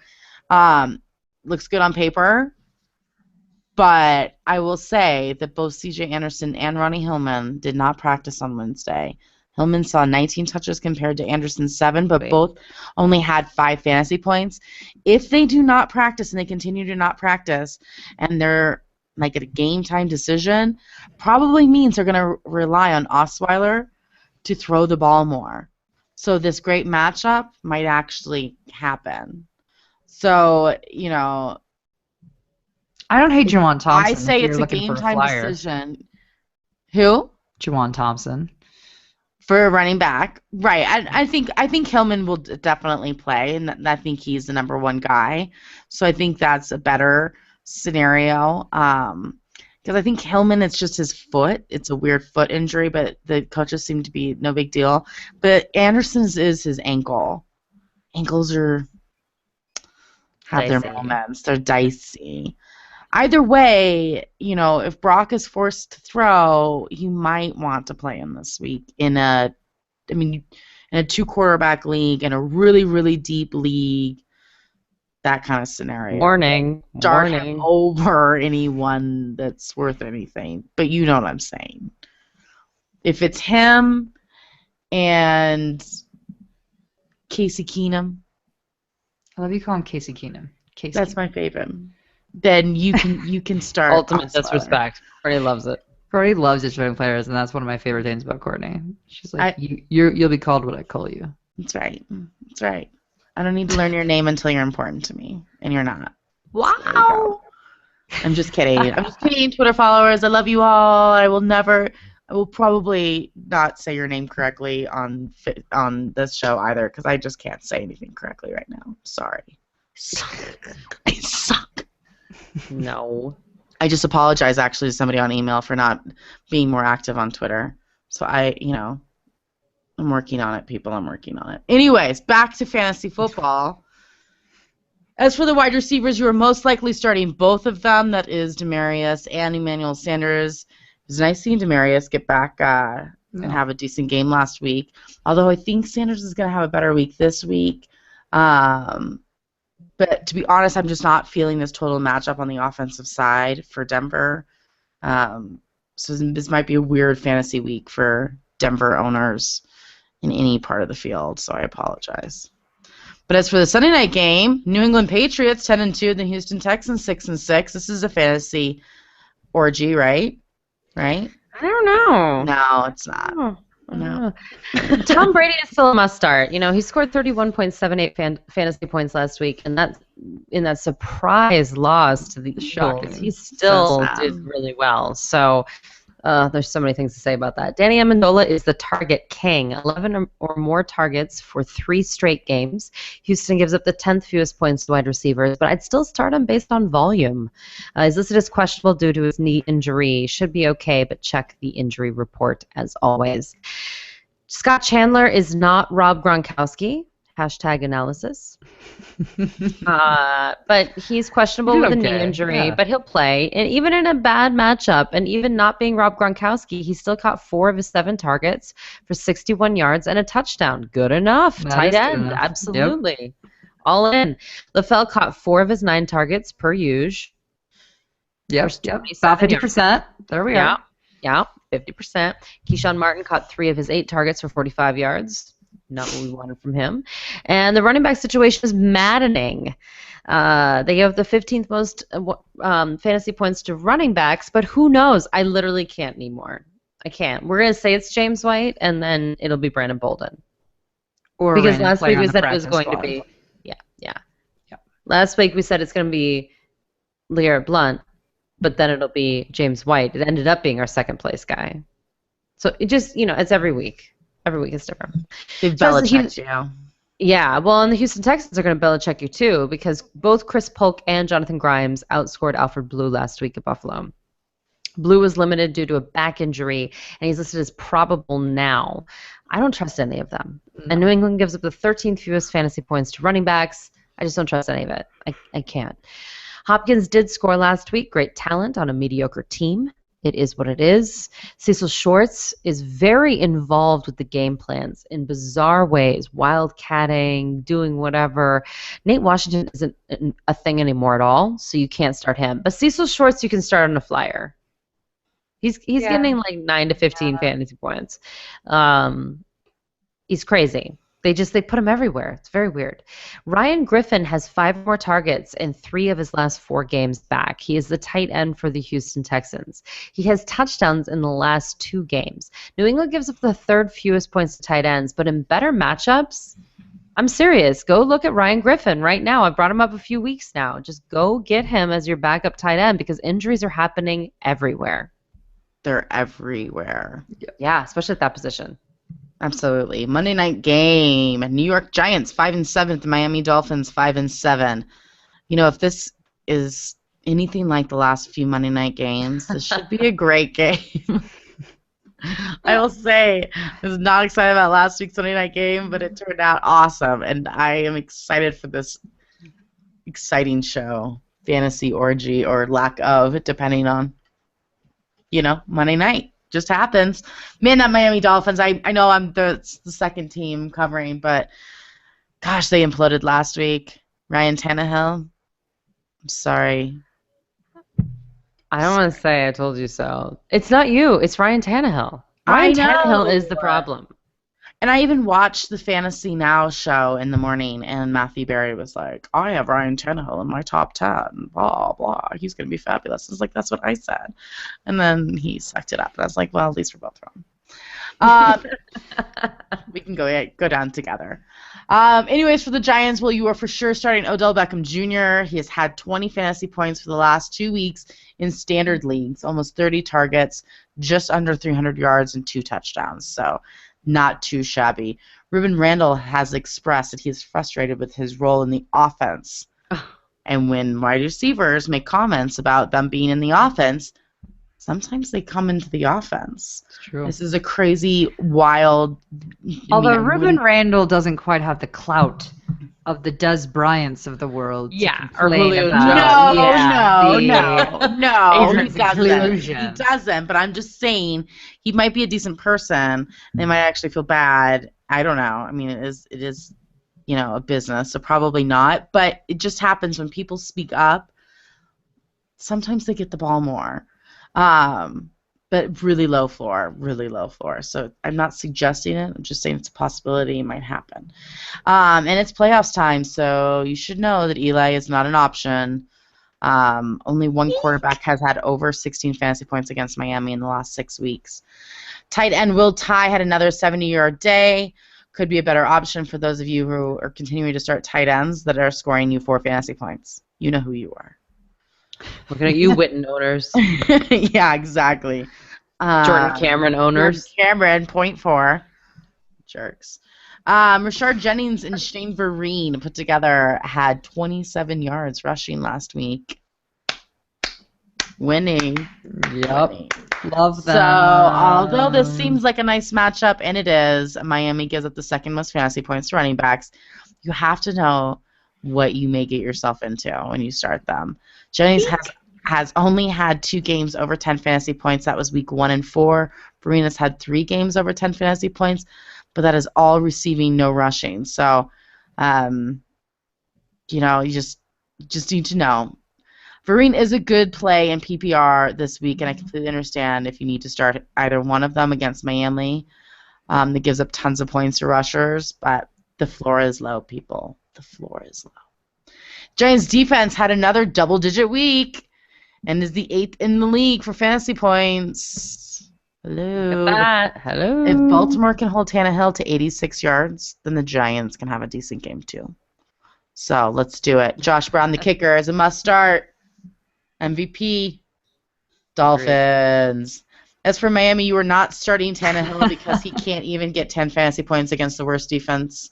A: looks good on paper, but I will say that both C.J. Anderson and Ronnie Hillman did not practice on Wednesday. Hillman saw 19 touches compared to Anderson's 7, but both only had 5 fantasy points. If they do not practice and they continue to not practice and they're like a game-time decision, probably means they're going to rely on Osweiler to throw the ball more. So this great matchup might actually happen. So,
B: I don't hate Juwan Thompson.
A: I say it's a game-time decision. Who?
B: Juwan Thompson.
A: For a running back, right? I think Hillman will definitely play, and I think he's the number 1 guy. So I think that's a better scenario. Because I think Hillman, it's just his foot. It's a weird foot injury, but the coaches seem to be no big deal. But Anderson's is his ankle. Ankles have their moments. They're dicey. Either way, if Brock is forced to throw, you might want to play him this week in a 2-quarterback league, in a really, really deep league, that kind of scenario.
C: Warning.
A: Start him over anyone that's worth anything, but you know what I'm saying. If it's him and Casey Keenum.
B: I love you calling Casey Keenum.
A: That's my favorite. Then you can start.
C: Ultimate disrespect. Courtney loves it.
B: Courtney loves destroying players, and that's one of my favorite things about Courtney. She's like, you'll be called what I call you.
A: That's right. That's right. I don't need to learn your name until you're important to me, and you're not.
C: Wow.
A: I'm just kidding. I'm just kidding, Twitter followers. I love you all. I will probably not say your name correctly on this show either, because I just can't say anything correctly right now. Sorry. I suck.
C: No.
A: I just apologize actually to somebody on email for not being more active on Twitter. So I'm working on it, people. I'm working on it. Anyways, back to fantasy football. As for the wide receivers, you are most likely starting both of them. That is Demaryius and Emmanuel Sanders. It was nice seeing Demaryius get back and have a decent game last week. Although I think Sanders is going to have a better week this week. But to be honest, I'm just not feeling this total matchup on the offensive side for Denver. So this might be a weird fantasy week for Denver owners in any part of the field, so I apologize. But as for the Sunday night game, New England Patriots 10-2, the Houston Texans 6-6. This is a fantasy orgy, right? Right?
C: I don't know.
A: No, it's not. No.
C: Tom Brady is still a must start. He scored 31.78 fantasy points last week, and that's in that surprise loss to the Eagles. He still did really well. So there's so many things to say about that. Danny Amendola is the target king. 11 or more targets for 3 straight games. Houston gives up the 10th fewest points to wide receivers, but I'd still start him based on volume. He's listed as questionable due to his knee injury. Should be okay, but check the injury report as always. Scott Chandler is not Rob Gronkowski. #analysis. But he's questionable with a knee injury, but he'll play. And even in a bad matchup, and even not being Rob Gronkowski, he still caught 4 of his 7 targets for 61 yards and a touchdown. Good enough. Tight end. Absolutely. Yep. All in. LaFell caught 4 of his 9 targets per usual.
B: Yep. About 50%. There we are.
C: Yeah, 50%. Keyshawn Martin caught 3 of his 8 targets for 45 yards. Not what we wanted from him. And the running back situation is maddening. They have the 15th most fantasy points to running backs, but who knows? I literally can't anymore. I can't. We're going to say it's James White, and then it'll be Brandon Bolden.
B: Or
C: because last week we said it was going to be. Yeah. Last week we said it's going to be LeGarrette Blount, but then it'll be James White. It ended up being our second place guy. So it just, it's every week. Every week is different.
A: They've Belichicked you.
C: Yeah, well, and the Houston Texans are going to Belichick you too, because both Chris Polk and Jonathan Grimes outscored Alfred Blue last week at Buffalo. Blue was limited due to a back injury, and he's listed as probable now. I don't trust any of them. No. And New England gives up the 13th fewest fantasy points to running backs. I just don't trust any of it. I can't. Hopkins did score last week. Great talent on a mediocre team. It is what it is. Cecil Shorts is very involved with the game plans in bizarre ways, wildcatting, doing whatever. Nate Washington isn't a thing anymore at all, so you can't start him. But Cecil Shorts you can start on a flyer. He's getting like 9 to 15 fantasy points. He's crazy. They put him everywhere. It's very weird. Ryan Griffin has 5 more targets in 3 of his last 4 games back. He is the tight end for the Houston Texans. He has touchdowns in the last 2 games. New England gives up the 3rd fewest points to tight ends, but in better matchups, I'm serious. Go look at Ryan Griffin right now. I brought him up a few weeks now. Just go get him as your backup tight end because injuries are happening everywhere.
A: They're everywhere.
C: Yeah, especially at that position.
A: Absolutely. Monday night game. New York Giants 5-7. The Miami Dolphins 5-7. If this is anything like the last few Monday night games, this should be a great game. I will say I was not excited about last week's Monday night game, but it turned out awesome, and I am excited for this exciting show, fantasy orgy or lack of, depending on Monday night. Just happens. Man, that Miami Dolphins, I know I'm the second team covering, but gosh, they imploded last week. Ryan Tannehill, I'm sorry.
C: I don't want to say I told you so. It's not you. It's Ryan Tannehill. Ryan Tannehill is the problem.
A: And I even watched the Fantasy Now show in the morning, and Matthew Berry was like, I have Ryan Tannehill in my top 10, blah, blah. He's going to be fabulous. I was like, that's what I said. And then he sucked it up. And I was like, well, at least we're both wrong. We can go down together. Anyways, for the Giants, well, you are for sure starting Odell Beckham Jr. He has had 20 fantasy points for the last 2 weeks in standard leagues, almost 30 targets, just under 300 yards, and 2 touchdowns. So not too shabby. Ruben Randall has expressed that he is frustrated with his role in the offense. And when wide receivers make comments about them being in the offense, sometimes they come into the offense.
B: It's true.
A: This is a crazy, wild...
B: Although Ruben Randall doesn't quite have the clout of the Des Bryants of the world.
C: Yeah,
B: or Julio
A: No, he doesn't. He doesn't, but I'm just saying he might be a decent person. They might actually feel bad. I don't know. I mean, it is, a business, so probably not. But it just happens when people speak up. Sometimes they get the ball more. But really low floor. So I'm not suggesting it. I'm just saying it's a possibility. It might happen. And it's playoffs time, so you should know that Eli is not an option. Only one quarterback has had over 16 fantasy points against Miami in the last 6 weeks. Tight end Will Tye had another 70-yard day. Could be a better option for those of you who are continuing to start tight ends that are scoring you 4 fantasy points. You know who you are.
C: Looking at you, Witten owners.
A: Yeah, exactly.
C: Jordan Cameron owners.
A: Jordan Cameron, 0.4. Jerks. Rashard Jennings and Shane Vereen put together had 27 yards rushing last week. Winning.
B: Yep. Love them.
A: So, although this seems like a nice matchup, and it is, Miami gives up the second most fantasy points to running backs, you have to know what you may get yourself into when you start them. Jennings has only had 2 games over 10 fantasy points. That was week 1 and 4. Vereen has had 3 games over 10 fantasy points, but that is all receiving, no rushing. So You just need to know. Vereen is a good play in PPR this week, and I completely understand if you need to start either one of them against Miami. That gives up tons of points to rushers, but the floor is low, people. The floor is low. Giants defense had another double-digit week and is the 8th in the league for fantasy points. Hello.
C: Look at that. Hello.
A: If Baltimore can hold Tannehill to 86 yards, then the Giants can have a decent game too. So let's do it. Josh Brown, the kicker, is a must start. MVP. Dolphins. As for Miami, you are not starting Tannehill because he can't even get 10 fantasy points against the worst defense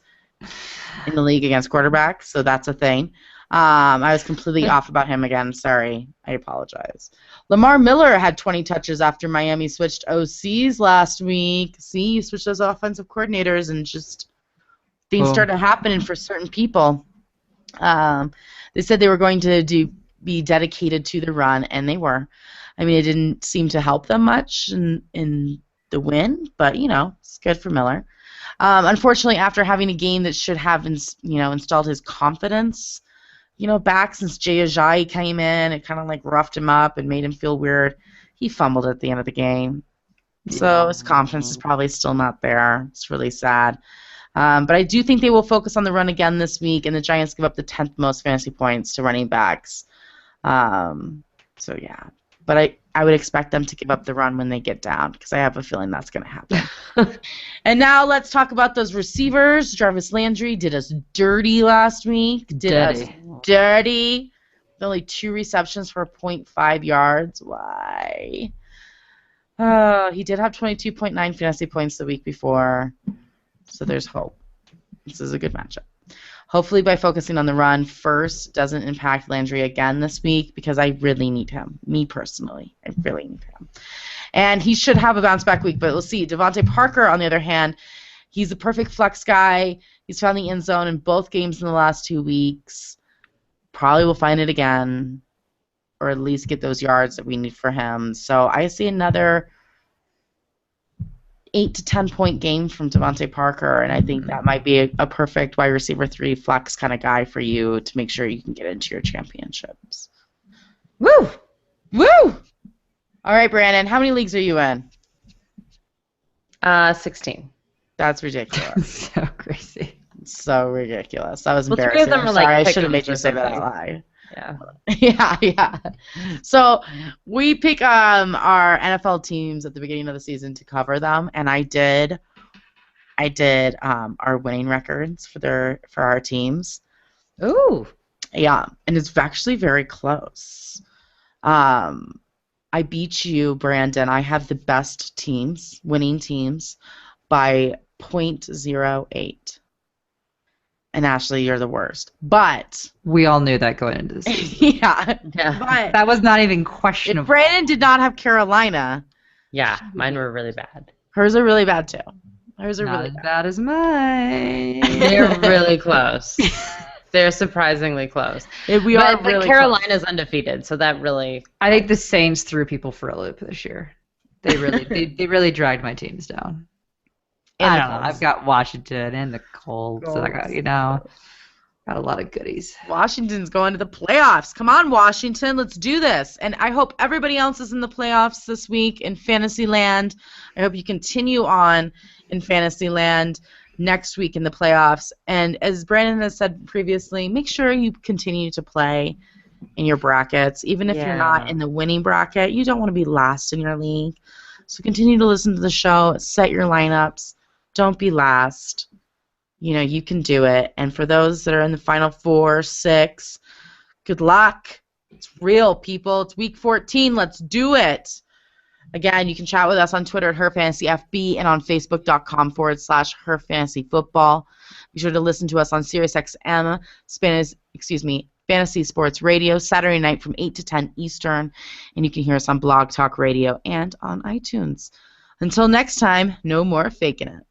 A: in the league against quarterbacks, so that's a thing. I was completely off about him again. Sorry. I apologize. Lamar Miller had 20 touches after Miami switched OCs last week. See, you switched those offensive coordinators and just things started happening for certain people. They said they were going to be dedicated to the run, and they were. I mean, it didn't seem to help them much in the win, but, it's good for Miller. Unfortunately, after having a game that should have installed his confidence, back since Jay Ajayi came in, it kind of roughed him up and made him feel weird. He fumbled at the end of the game. So his confidence is probably still not there. It's really sad. But I do think they will focus on the run again this week, and the Giants give up the 10th most fantasy points to running backs. So, yeah. But I would expect them to give up the run when they get down because I have a feeling that's going to happen. And now let's talk about those receivers. Jarvis Landry did us dirty last week. Dirty. With only 2 receptions for 0.5 yards. Why? He did have 22.9 fantasy points the week before. So there's hope. This is a good matchup. Hopefully by focusing on the run first doesn't impact Landry again this week because I really need him. Me personally, I really need him. And he should have a bounce-back week, but we'll see. Devontae Parker, on the other hand, he's a perfect flex guy. He's found the end zone in both games in the last 2 weeks. Probably will find it again or at least get those yards that we need for him. So I see another 8 to 10 point game from Devontae Parker, and I think that might be a perfect wide receiver 3 flex kind of guy for you to make sure you can get into your championships. Woo! Woo! All right, Brandon, how many leagues are you in?
C: 16.
A: That's ridiculous.
B: So crazy.
A: So ridiculous. That was
C: Well, 3
A: embarrassing.
C: of them
A: I'm
C: are
A: sorry, I
C: like
A: should have made you
C: pick-ems
A: say
C: or
A: that out
C: something.
A: loud.
C: Yeah.
A: Yeah. So we pick our NFL teams at the beginning of the season to cover them, and I did our winning records for our teams.
C: Ooh.
A: Yeah, and it's actually very close. I beat you, Brandon. I have the best teams, winning teams, by 0.08. And Ashley, you're the worst. But
B: We all knew that going into this season.
A: yeah,
C: Yeah.
A: but
B: That was not even
A: if
B: questionable.
A: Brandon did not have Carolina,
C: Yeah, mine were really bad.
A: hers are really bad too. Hers are
B: Not
A: really
B: as
A: bad.
B: bad as mine.
C: They're really close. They're surprisingly close.
A: We are
C: But
A: really
C: Carolina's undefeated, so that really.
B: I think the Saints threw people for a loop this year. They really, they really dragged my teams down.
A: And
B: I
A: the
B: don't know.
A: Colts.
B: I've got Washington and the Colts. And I got, got a lot of goodies.
A: Washington's going to the playoffs. Come on, Washington. Let's do this. And I hope everybody else is in the playoffs this week in Fantasyland. I hope you continue on in Fantasyland next week in the playoffs. And as Brandon has said previously, make sure you continue to play in your brackets. Even if you're not in the winning bracket, you don't want to be last in your league. So continue to listen to the show. Set your lineups. Don't be last. You can do it. And for those that are in the final 4, 6, good luck. It's real, people. It's week 14. Let's do it. Again, you can chat with us on Twitter at HerFantasyFB and on Facebook.com/HerFantasyFootball. Be sure to listen to us on SiriusXM, Fantasy Sports Radio, Saturday night from 8 to 10 Eastern. And you can hear us on Blog Talk Radio and on iTunes. Until next time, no more faking it.